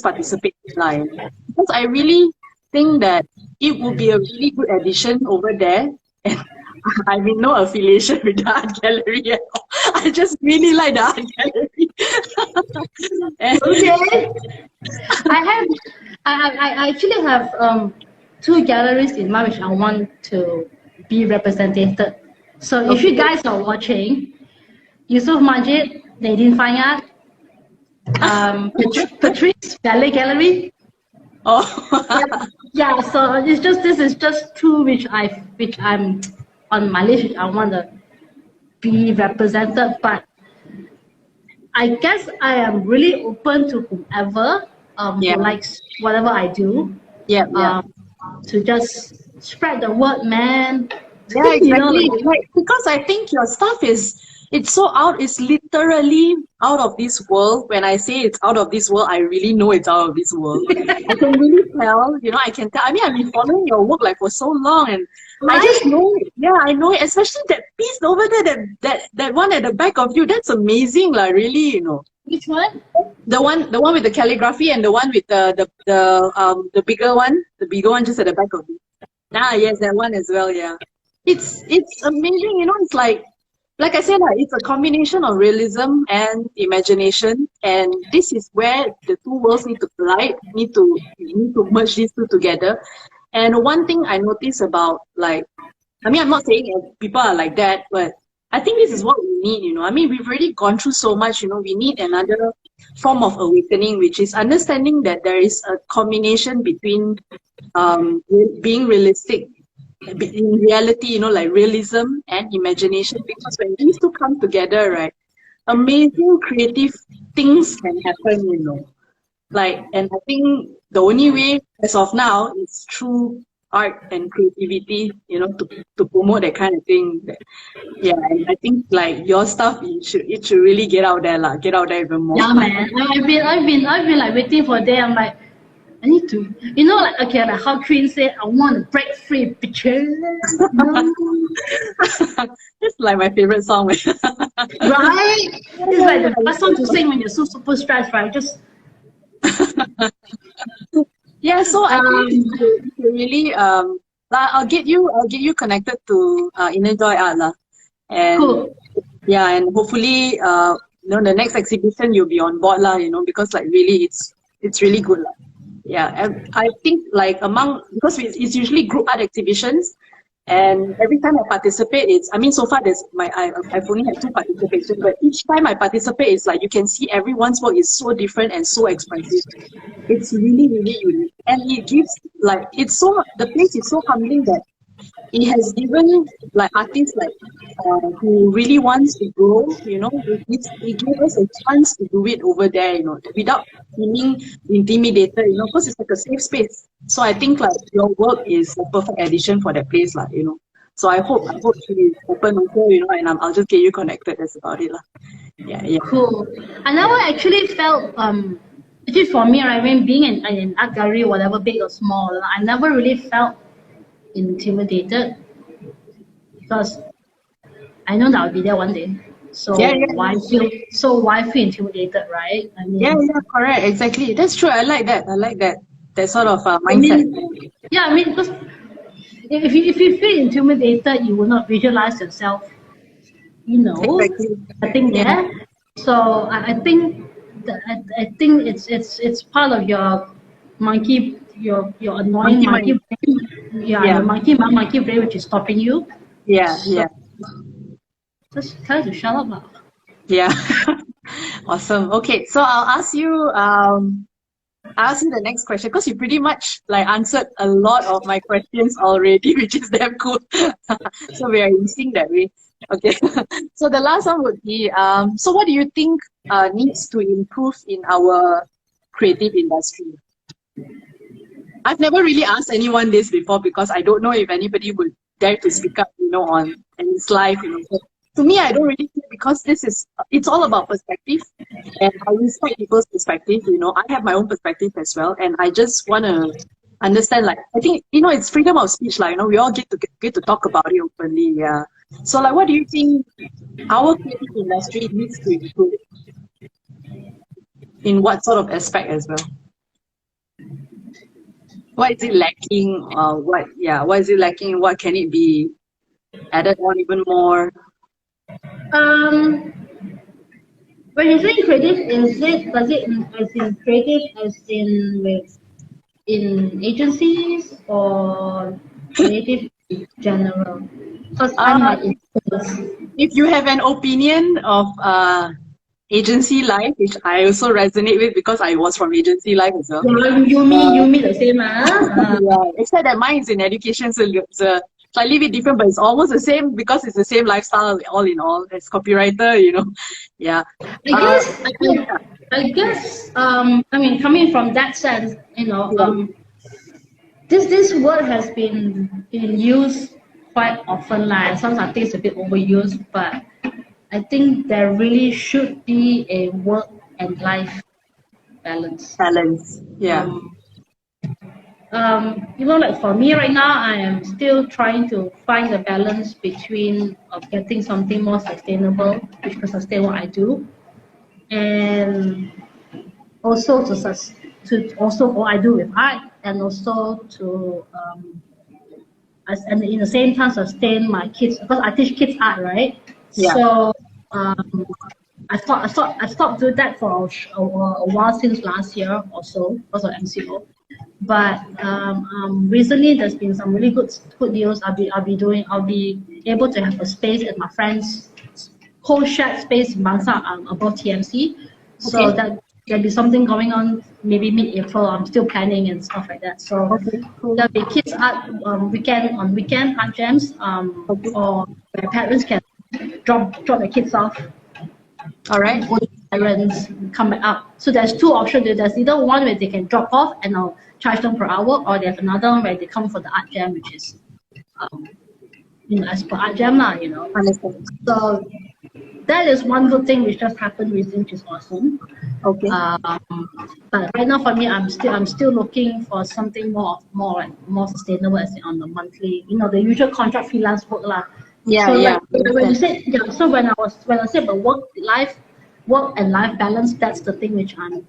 participate in. Because I really think that it would be a really good addition over there. And I mean, no affiliation with the art gallery at all. I just really like the art gallery. Okay. I actually have 2 galleries in mind which I want to be represented. So if you guys are watching, Yusuf Majid, Nadine Fine Art, Patrice Ballet Gallery. Oh. Yeah. So this is just 2 which I'm on my list. I want to be represented, but I guess I am really open to whoever who likes whatever I do. To just spread the word, man. Yeah, exactly. Because I think your stuff it's literally out of this world. When I say it's out of this world, I really know it's out of this world. I can really tell, I can tell. I mean, I've been following your work like for so long, and I just know it. Yeah, I know it. Especially that piece over there, that one at the back of you, that's amazing, really, Which one? The one with the calligraphy and the one with the bigger one, just at the back of you. Yes, that one as well. Yeah, it's amazing. It's like I said, it's a combination of realism and imagination, and this is where the 2 worlds need to collide. Need to merge these 2 together. And one thing I notice about I'm not saying people are like that, but I think this is what we need. I mean, we've already gone through so much. We need another form of awakening, which is understanding that there is a combination between being realistic in reality, like realism and imagination, because when these 2 come together, right, amazing creative things can happen, and I think the only way as of now is through art and creativity, to promote that kind of thing. Yeah, and I think like your stuff, it should really get out there, lah. Get out there even more. Yeah, man. I've been like waiting for that. I'm like, I need to, like, okay, like how Queen said, I want to break free, bitches. No. It's like my favorite song. Right? It's like the best song to sing when you're so super stressed, right? Just Yeah, so I think you really I'll get you connected to Inner Joy Art lah. And cool. yeah, and hopefully the next exhibition you'll be on board lah, because like really it's really good lah. Yeah, and I think like because it's usually group art exhibitions, and every time I participate, so far I've only had 2 participations, but each time I participate, it's like you can see everyone's work is so different and so expressive. It's really, really unique. And it gives the place is so humbling that it has given like artists like who really wants to grow, it gives us a chance to do it over there, without feeling intimidated, because it's like a safe space. So I think like your work is a perfect addition for that place, like, So I hope to be open also, and I'll just get you connected. That's about it, lah. Yeah. Cool. I never actually felt actually for me, right, when being in an art gallery, whatever big or small, I never really felt intimidated because I know that I'll be there one day. So why feel intimidated, right? Yeah, correct, exactly. That's true. I like that sort of mindset. Because if you feel intimidated, you will not visualize yourself, Exactly. I think So I think it's part of your monkey, your annoying monkey brain. Your monkey brain which is stopping you. Just tell you to shut up now. Yeah. Awesome. Okay, so I'll ask you the next question, because you pretty much like answered a lot of my questions already, which is damn cool. So we are in sync that way. Okay. So the last one would be, so what do you think needs to improve in our creative industry? I've never really asked anyone this before, because I don't know if anybody would dare to speak up, on its life, So to me, I don't really think, because it's all about perspective, and I respect people's perspective. I have my own perspective as well, and I just want to understand. Like, I think it's freedom of speech. Like, we all get to talk about it openly. Yeah. So like, what do you think our creative industry needs to improve? In what sort of aspect as well? What is it lacking? What is it lacking? What can it be added on even more? When you say creative, does it as in creative as in agencies or creative in general? Because I'm not in if you have an opinion of agency life, which I also resonate with, because I was from agency life as well. You mean the same, Yeah, except that mine is in education, so it's slightly bit different, but it's almost the same, because it's the same lifestyle all in all. As copywriter, Yeah. I guess coming from that sense, this word has been used quite often, like sometimes I think it's a bit overused, but I think there really should be a work and life balance. Yeah. Like for me right now, I am still trying to find the balance between getting something more sustainable, which can sustain what I do, and also to also what I do with art, and also to and in the same time sustain my kids, because I teach kids art, right? Yeah. So I stopped doing that for a while, since last year or so, because of MCO. But recently there's been some really good news. I'll be able to have a space at my friend's co-shared space in Bangsa, above TMC. So that there'll be something going on maybe mid-April. I'm still planning and stuff like that. So there'll be kids art weekend art jams, or where parents can drop the kids off. All right. clients come back up. So there's two options. There's either one where they can drop off and I'll charge them per hour, or there's another one where they come for the art jam, which is as per art jam lah, Understand. So that is one good thing which just happened recently, which is awesome. Okay. But right now for me, I'm still looking for something more sustainable, as in on the monthly, the usual contract freelance work lah. Yeah, so yeah. When you said so when I said about work and life balance, that's the thing which I'm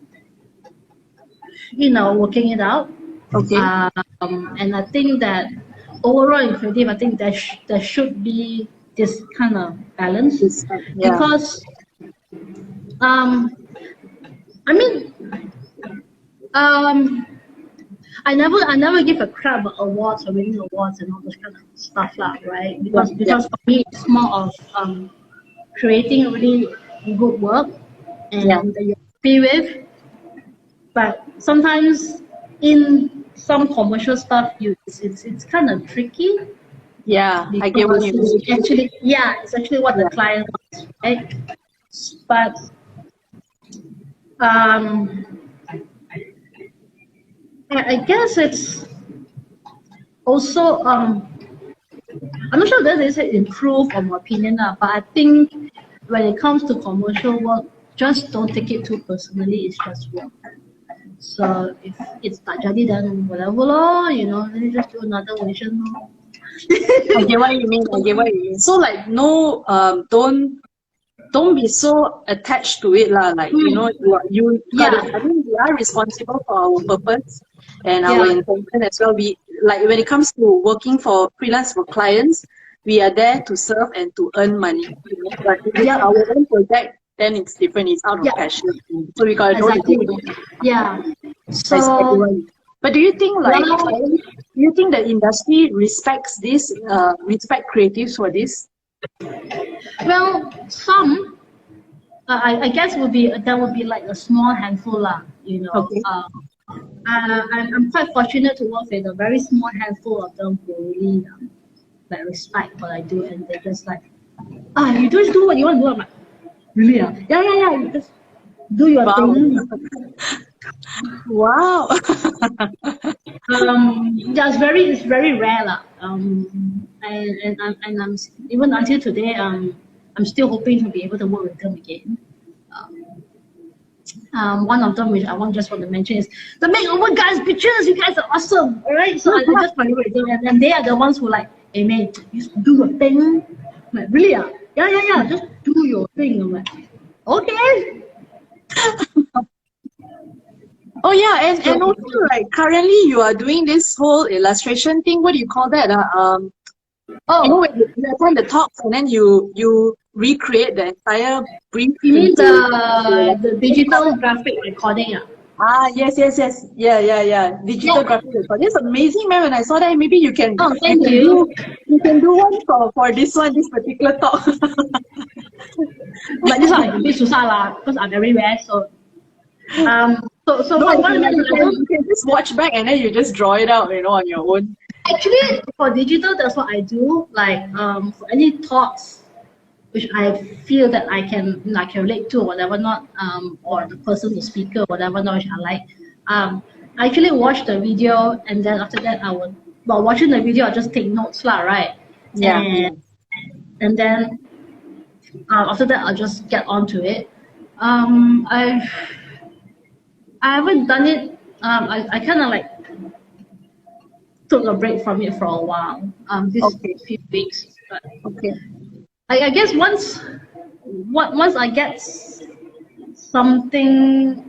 working it out. Okay. And I think that overall in creative, I think there should be this kind of balance, because I mean, I never give a crap about awards or winning awards and all those kind of stuff lah, right? Because for me it's more of creating really good work and that you're happy with. But sometimes in some commercial stuff, it's kind of tricky. Yeah, I get what you mean. It's actually what the client wants, right? But I guess it's also I'm not sure that is improve on my opinion, but I think when it comes to commercial work, just don't take it too personally. It's just work. So if it's tak jadi, then whatever lor, then you just do another version. I get what you mean. So like no, don't be so attached to it lah. Like you gotta, I mean, we are responsible for our purpose and our intention as well. We like when it comes to working for freelance for clients, we are there to serve and to earn money. But if we are our own project, then it's different. It's out of passion. So we gotta know. Yeah. So. But do you think the industry respects this, respect creatives for this? Well, some, I guess that would be like a small handful lah, Okay. I'm quite fortunate to work with a very small handful of them who really like respect what I do, and they're just like, you just do what you want to do. I'm like, really? Yeah. You just do your thing. Wow. It's very rare lah. And I'm even until today, I'm still hoping to be able to work with them again. One of them which I want to mention is the makeover guys pictures. You guys are awesome, alright? So I just find it with them, and they are the ones who like, hey man, you do your thing. I'm like, really? Yeah. Just do your thing. I'm like, okay. Oh yeah, and also like currently you are doing this whole illustration thing. What do you call that? When you attend the talks and then you recreate the entire brief. You mean the digital graphic recording? Yes. Yeah. Digital graphic recording. It's amazing, man. When I saw that, maybe you can. Oh, thank you. You can do one for this particular talk. But this one a bit susah lah, because I'm very rare. So you can just watch back and then you just draw it out, on your own. Actually, for digital, that's what I do. Like for any talks which I feel that I can relate to, or whatever not, or the person, the speaker, whatever not, which I like. I actually watch the video, and then after that, while watching the video, I just take notes lah, right? Yeah. And then after that, I'll just get onto it. I haven't done it. I kind of like took a break from it for a while. This few weeks. But okay. I guess once I get something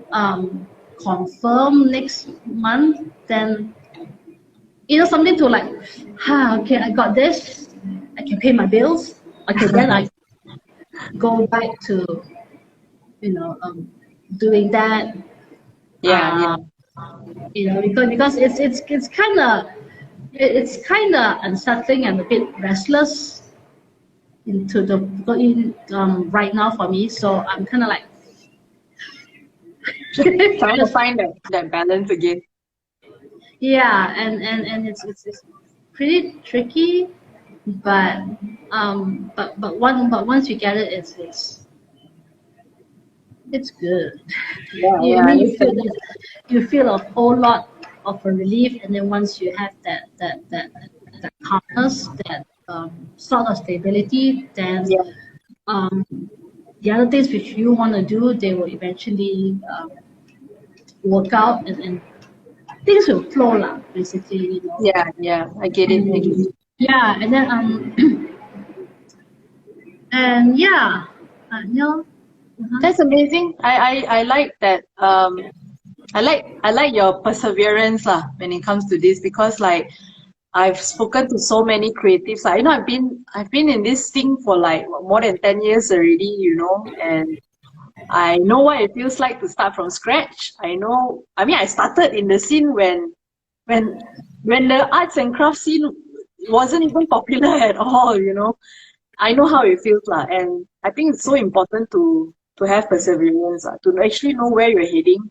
confirmed next month, then something to like, okay, I got this. I can pay my bills. Okay, then I go back to doing that. Because it's kind of unsettling and a bit restless right now for me. So I'm kind of like trying to find that balance again. Yeah, and it's pretty tricky, but once you get it, It's good. Yeah, I yeah, mean, understand. you feel a whole lot of a relief, and then once you have that calmness, that sort of stability, then Yeah, um, the other things which you want to do, they will eventually work out, and things will flow lah, basically, you know. yeah, yeah. I get it. I get it. Yeah, and then and yeah, you know, That's amazing. I like that. I like your perseverance lah when it comes to this, because like I've spoken to so many creatives. Like, I've been in this thing for like more than 10 years already, and I know what it feels like to start from scratch. I started in the scene when when the arts and crafts scene wasn't even popular at all. I know how it feels lah, and I think it's so important to have perseverance, to actually know where you're heading,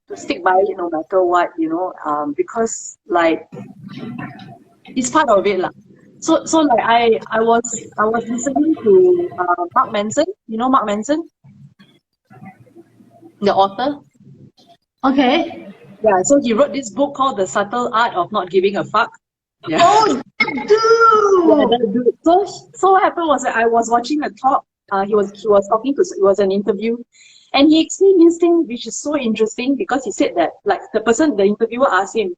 to stick by it no matter what, because like it's part of it lah. So like I was listening to Mark Manson. You know Mark Manson, the author. okay. Yeah, so he wrote this book called The Subtle Art of Not Giving a Fuck. Yeah. Oh, that Yeah, dude. that dude. So what happened was that I was watching a talk. He was talking to, it was an interview, and he explained this thing which is so interesting, because he said that, like, the interviewer asked him,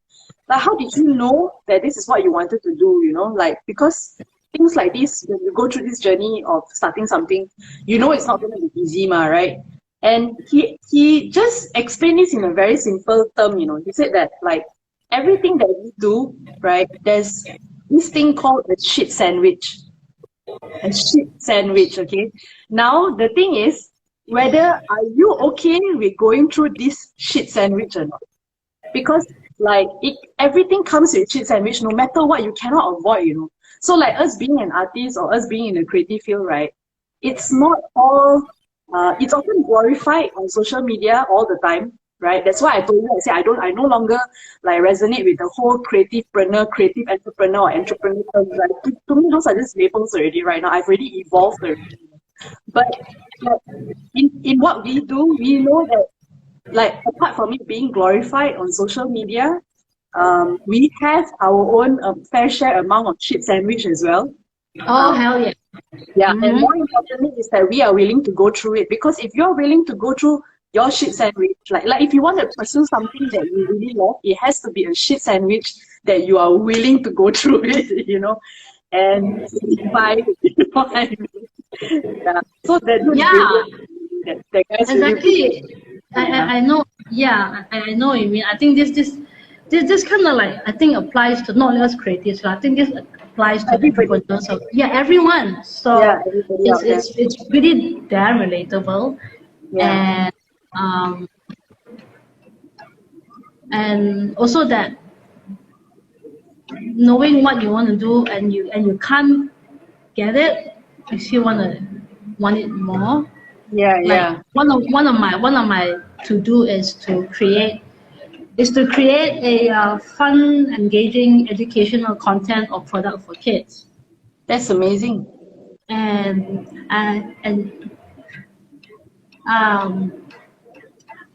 like, how did you know that this is what you wanted to do? Like, because things like this, when you go through this journey of starting something, it's not going to be easy, right? And he just explained this in a very simple term. He said that, like, everything that we do, right, there's this thing called a shit sandwich. A shit sandwich, okay? Now, the thing is, whether are you okay with going through this shit sandwich or not? Because, like, everything comes with shit sandwich, no matter what, you cannot avoid. So, like, us being an artist or us being in the creative field, right, it's not all, it's often glorified on social media all the time, right? That's why I told you, I no longer like resonate with the whole creativepreneur, creative entrepreneur, or entrepreneur terms. Right? To me, those are just labels already right now. I've already evolved already. But like, in what we do, we know that, like, apart from it being glorified on social media, we have our own fair share amount of shit sandwich as well. Oh, hell yeah. Yeah, and Mm-hmm. more importantly is that we are willing to go through it. Because if you're willing to go through your shit sandwich, like if you want to pursue something that you really love, it has to be a shit sandwich that you are willing to go through it. And by, what I mean. Yeah. So that dude is Yeah, really, that guy's really exactly. yeah. I know. Yeah, I know what you mean. I think this kind of like, I think applies to not just creatives. I think this applies to Everybody. entrepreneurs. So, yeah, everyone. Yeah, So everybody out there. it's pretty damn relatable, Yeah. and um and also that knowing what you want to do, and you can't get it, you still want it more. Yeah, Like yeah. one of my to do is to create a fun, engaging, educational content or product for kids. That's amazing. And um,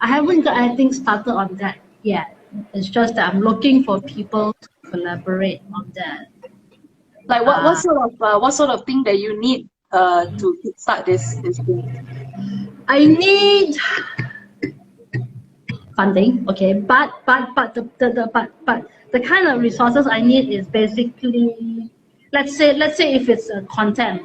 I haven't got anything started on that yet. It's just that I'm looking for people to collaborate on that. Like, what Uh, what sort of thing that you need to start this thing? I need funding, okay, but the kind of resources I need is basically, let's say if it's a content,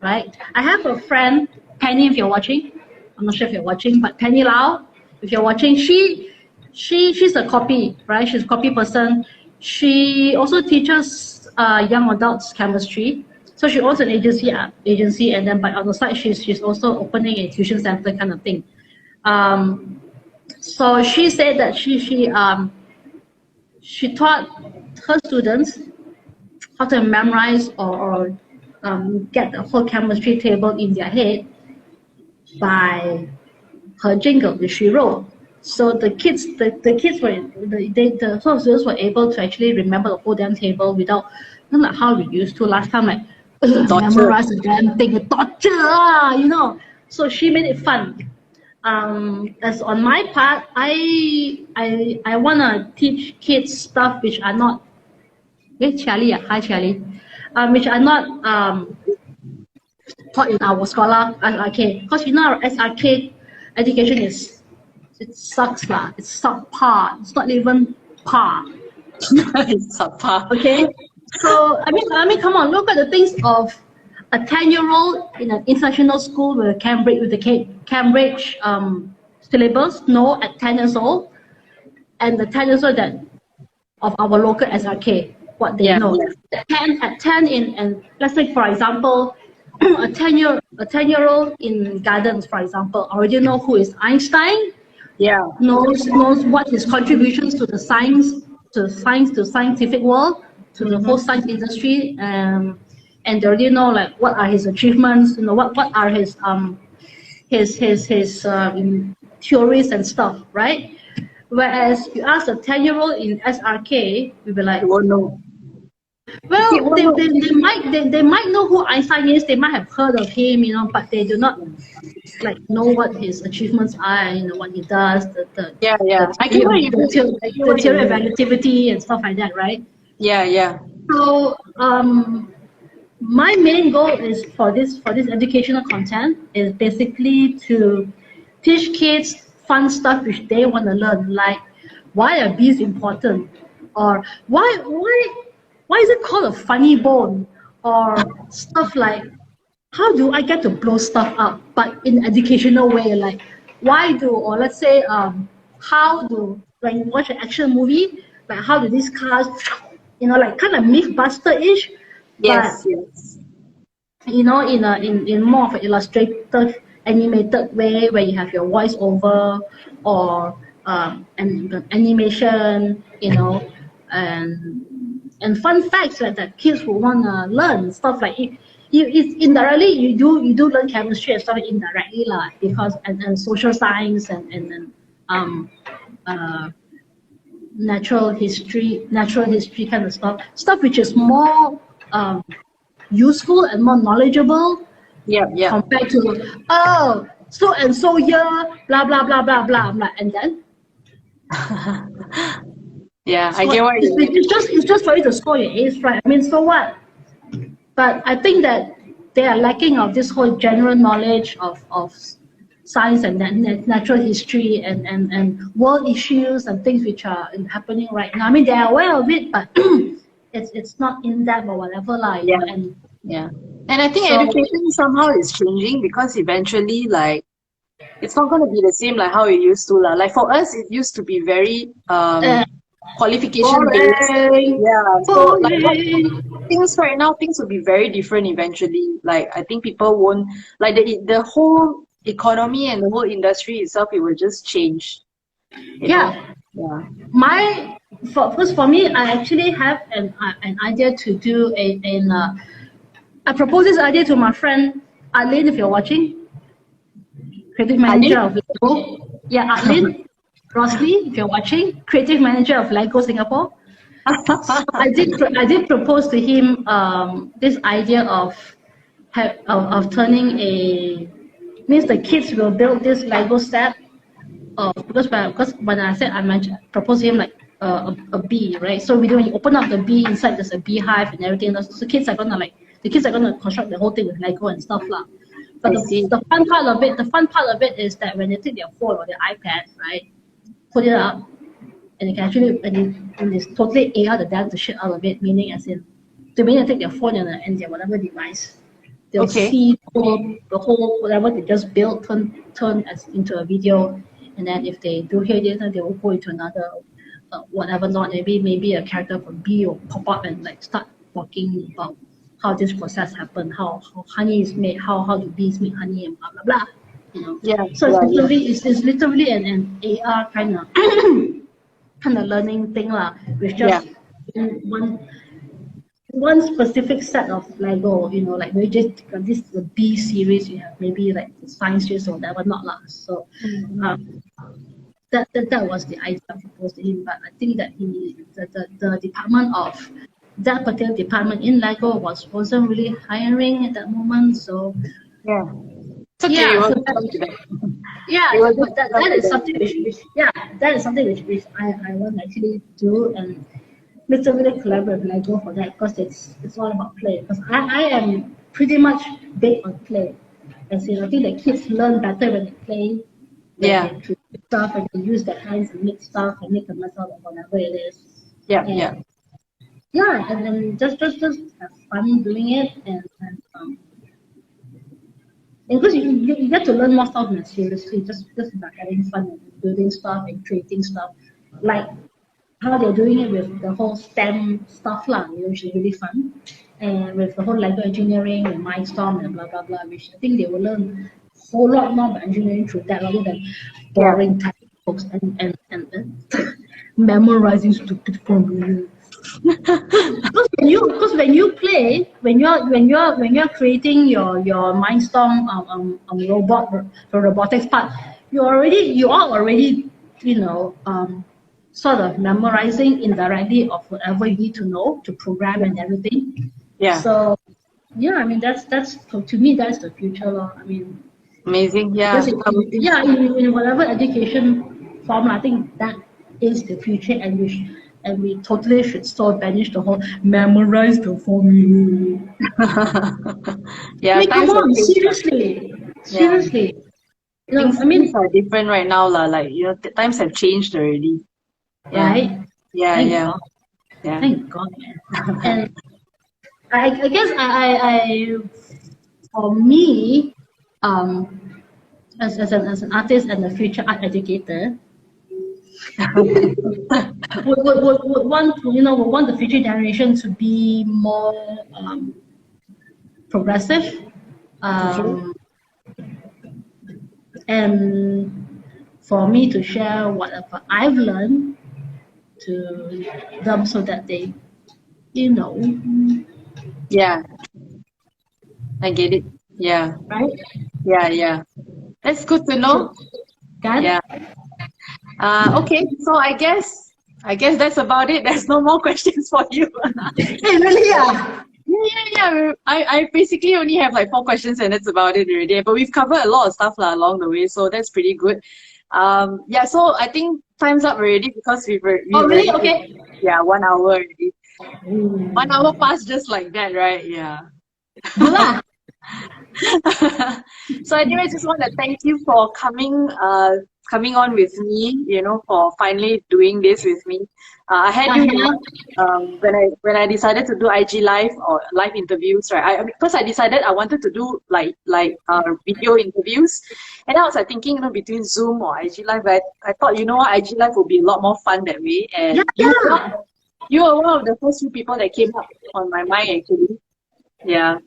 right? I have a friend, Penny, if you're watching, I'm not sure if you're watching, but Penny Lau, if you're watching, she's a copy, right? She's a copy person. She also teaches young adults chemistry. So she owns an agency, and then, but on the side, she's also opening a tuition center kind of thing. So she said that she taught her students how to memorize or get the whole chemistry table in their head by her jingle that she wrote. So the kids the sort of students were able to actually remember the whole damn table without, not like how we used to last time, like Torture. memorize the damn thing, torture, So she made it fun. As on my part, I wanna teach kids stuff which are not. Hey, Charlie, hi Charlie. Which are not taught in our scholar SRK. Because you know our SRK education is, it sucks lah. It's subpar. It's not even par. It's subpar. Okay. So I mean, come on, look at the things of a 10-year-old in an international school with the Cambridge syllabus, no, at 10 years old, and the 10 years old that of our local SRK, what they know. At 10 in, and let's say for example, a 10-year-old in gardens, for example, already know who is Einstein. Yeah. Knows what his contributions to the scientific world, to the whole science industry, and they already know like what are his achievements, you know, what are his theories and stuff, right? Whereas you ask a 10-year-old in SRK, we'll be like, oh no. Well, they might know who Einstein is. They might have heard of him, you know, but they do not like know what his achievements are. You know what he does. The theory of relativity and stuff like that, right? Yeah. So my main goal is for this educational content is basically to teach kids fun stuff which they want to learn, like why are bees important, or why is it called a funny bone, or stuff like how do I get to blow stuff up, but in an educational way, like or let's say how do, when you watch an action movie, like how do these cars, you know, like kind of Mythbuster-ish, yes. You know, in more of an illustrative, animated way, where you have your voice over or animation, you know, and fun facts that kids will want to learn, stuff like it. It's indirectly you do learn chemistry and stuff indirectly lah, because and social science and natural history kind of stuff which is more useful and more knowledgeable. Yeah. Compared to so and so year, blah blah blah blah blah blah, and then. Yeah, so I get what you mean. It's just for you to score your A's, right? I mean, so what? But I think that they are lacking of this whole general knowledge of science and natural history and world issues and things which are happening right now. I mean, they are aware of it, but it's not in depth or whatever, like. Yeah. And I think education somehow is changing, because eventually, like, it's not going to be the same like how it used to. Like for us, it used to be very qualification based. Yeah. So like things right now, things will be very different eventually. Like I think people won't, like the whole economy and the whole industry itself, it will just change. Yeah. For me, I actually have an idea to do I proposed this idea to my friend Arlene, if you're watching, creative manager of Lego. Yeah, Arlene, Rosley, if you're watching, creative manager of Lego Singapore. So I did propose to him this idea of turning means the kids will build this Lego set because when I said proposed to him like a bee, right? So when you open up the bee, inside there's a beehive and everything. So kids are gonna construct the whole thing with Lego and stuff lah. But the fun part of it is that when they take their phone or their iPad, right, put it up, and they can actually and it's totally AR the shit out of it. Meaning, as in, they may take their phone and their whatever device, they'll see the whole whatever they just built turn into a video, and then if they do hear this, then they will go into another whatever not. Maybe a character from B will pop up and like start talking about how this process happened, how honey is made, how do bees make honey, and blah blah blah. You know. Yeah. So it's literally an AR kind of learning thing lah, with just one specific set of Lego. You know, like maybe just this the B series, you have maybe like the science series or whatever not lah. So that was the idea I proposed to him. But I think that the department of that particular department in Lego wasn't really hiring at that moment. So it's okay. Yeah, It was but just that is something which yeah, that is something which I want to actually do, and literally collaborate when I go for that, because it's all about play. Because I am pretty much big on play. As in, I think the kids learn better when they play, when yeah, they create stuff and they use their hands and make stuff and make a mess out of whatever it is. yeah, yeah, And yeah, and then just have fun doing it, and because you get to learn more stuff than seriously, just about having fun and building stuff and creating stuff, like how they're doing it with the whole STEM stuff lah, which is really fun, and with the whole Lego engineering and Mindstorm and blah blah blah, which I think they will learn a whole lot more about engineering through that rather than yeah. boring textbooks and memorizing stupid formulas. Because when you play, when you're creating your Mindstorm robot, the robotics part, you are already sort of memorizing indirectly of whatever you need to know to program and everything. Yeah. So yeah, I mean that's to me that's the future law. I mean, Amazing. Yeah. because in whatever education form, I think that is the future, and we totally should still banish the whole memorize the formula. Yeah. I mean, come Times have on, changed. seriously, Yeah. seriously. You know, Things, I mean, things are different right now, lah. Like, times have changed already. Yeah. right? Yeah. Thank Yeah. God, Yeah. thank God, man. And I guess I for me, as an artist and a future art educator, would want the future generation to be more progressive, um, and for me to share whatever I've learned to them so that they, you know, Yeah. I get it. Yeah. right? Yeah. Yeah. That's good to know. Kan? Yeah. Okay. So I guess that's about it. There's no more questions for you. Hey, really? Yeah. Yeah. I basically only have like 4 questions and that's about it already. But we've covered a lot of stuff along the way, so that's pretty good. Yeah. So I think time's up already because we've Oh, really? already, Okay. yeah, 1 hour already. 1 hour passed just like that, right? Yeah. Good lah. So anyway, I just want to thank you for coming on with me, for finally doing this with me. I had you when I decided to do IG live or live interviews, right? First I decided I wanted to do like video interviews, and I was like thinking, between Zoom or IG live. I thought, what, IG live would be a lot more fun that way. And you were one of the first few people that came up on my mind actually. Yeah.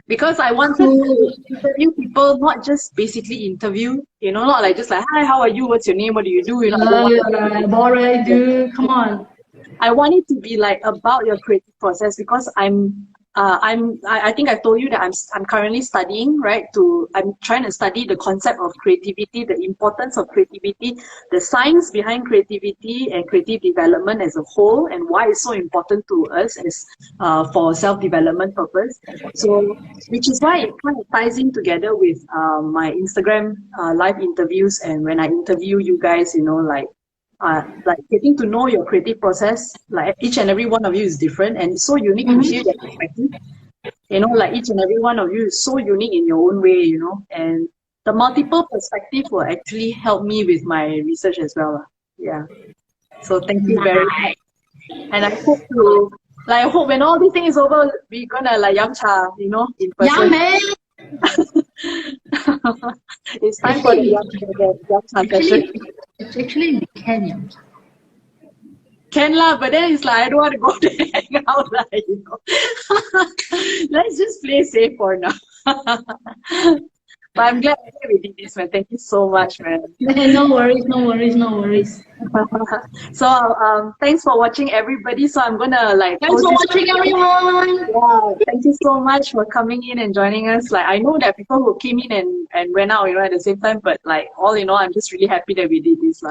Because I want to interview people, not just basically interview, not like just like, hi, how are you? What's your name? What do you do? Boring, dude. Come on. I want it to be like about your creative process, because I think I told you that I'm currently studying, right? I'm trying to study the concept of creativity, the importance of creativity, the science behind creativity and creative development as a whole, and why it's so important to us as for self-development purpose. So, which is why it kind of ties in together with my Instagram live interviews, and when I interview you guys, like getting to know your creative process. Like each and every one of you is different and it's so unique to hear that perspective. Like each and every one of you is so unique in your own way, and the multiple perspective will actually help me with my research as well. Yeah. So thank you very much. And I hope when all this thing is over, we're gonna like yum cha, in person. Yeah, man. It's time for the yum cha session. Actually, we can yum cha. Can lah, but then it's like I don't want to go there and hang out, Let's just play safe for now. But I'm glad we did this, man. Thank you so much, man. No worries. So thanks for watching, everybody. So I'm gonna thanks for watching, everyone. Yeah, thank you so much for coming in and joining us. Like I know that people who came in and went out, at the same time, but like all in all, I'm just really happy that we did this,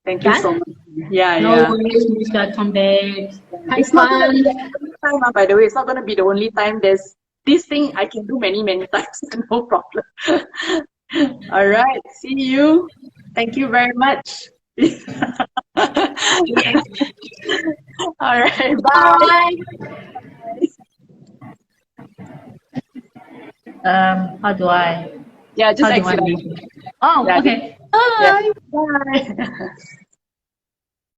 Thank you so much. Yeah, no worries, Mr. Tom Babes. It's not gonna be the only time, by the way. It's not gonna be the only time. There's this thing I can do many, many times, no problem. All right, see you. Thank you very much. All right, bye. How do I? Yeah, just How do I exit. leave? Oh, Yeah, okay. yeah. Bye. Bye.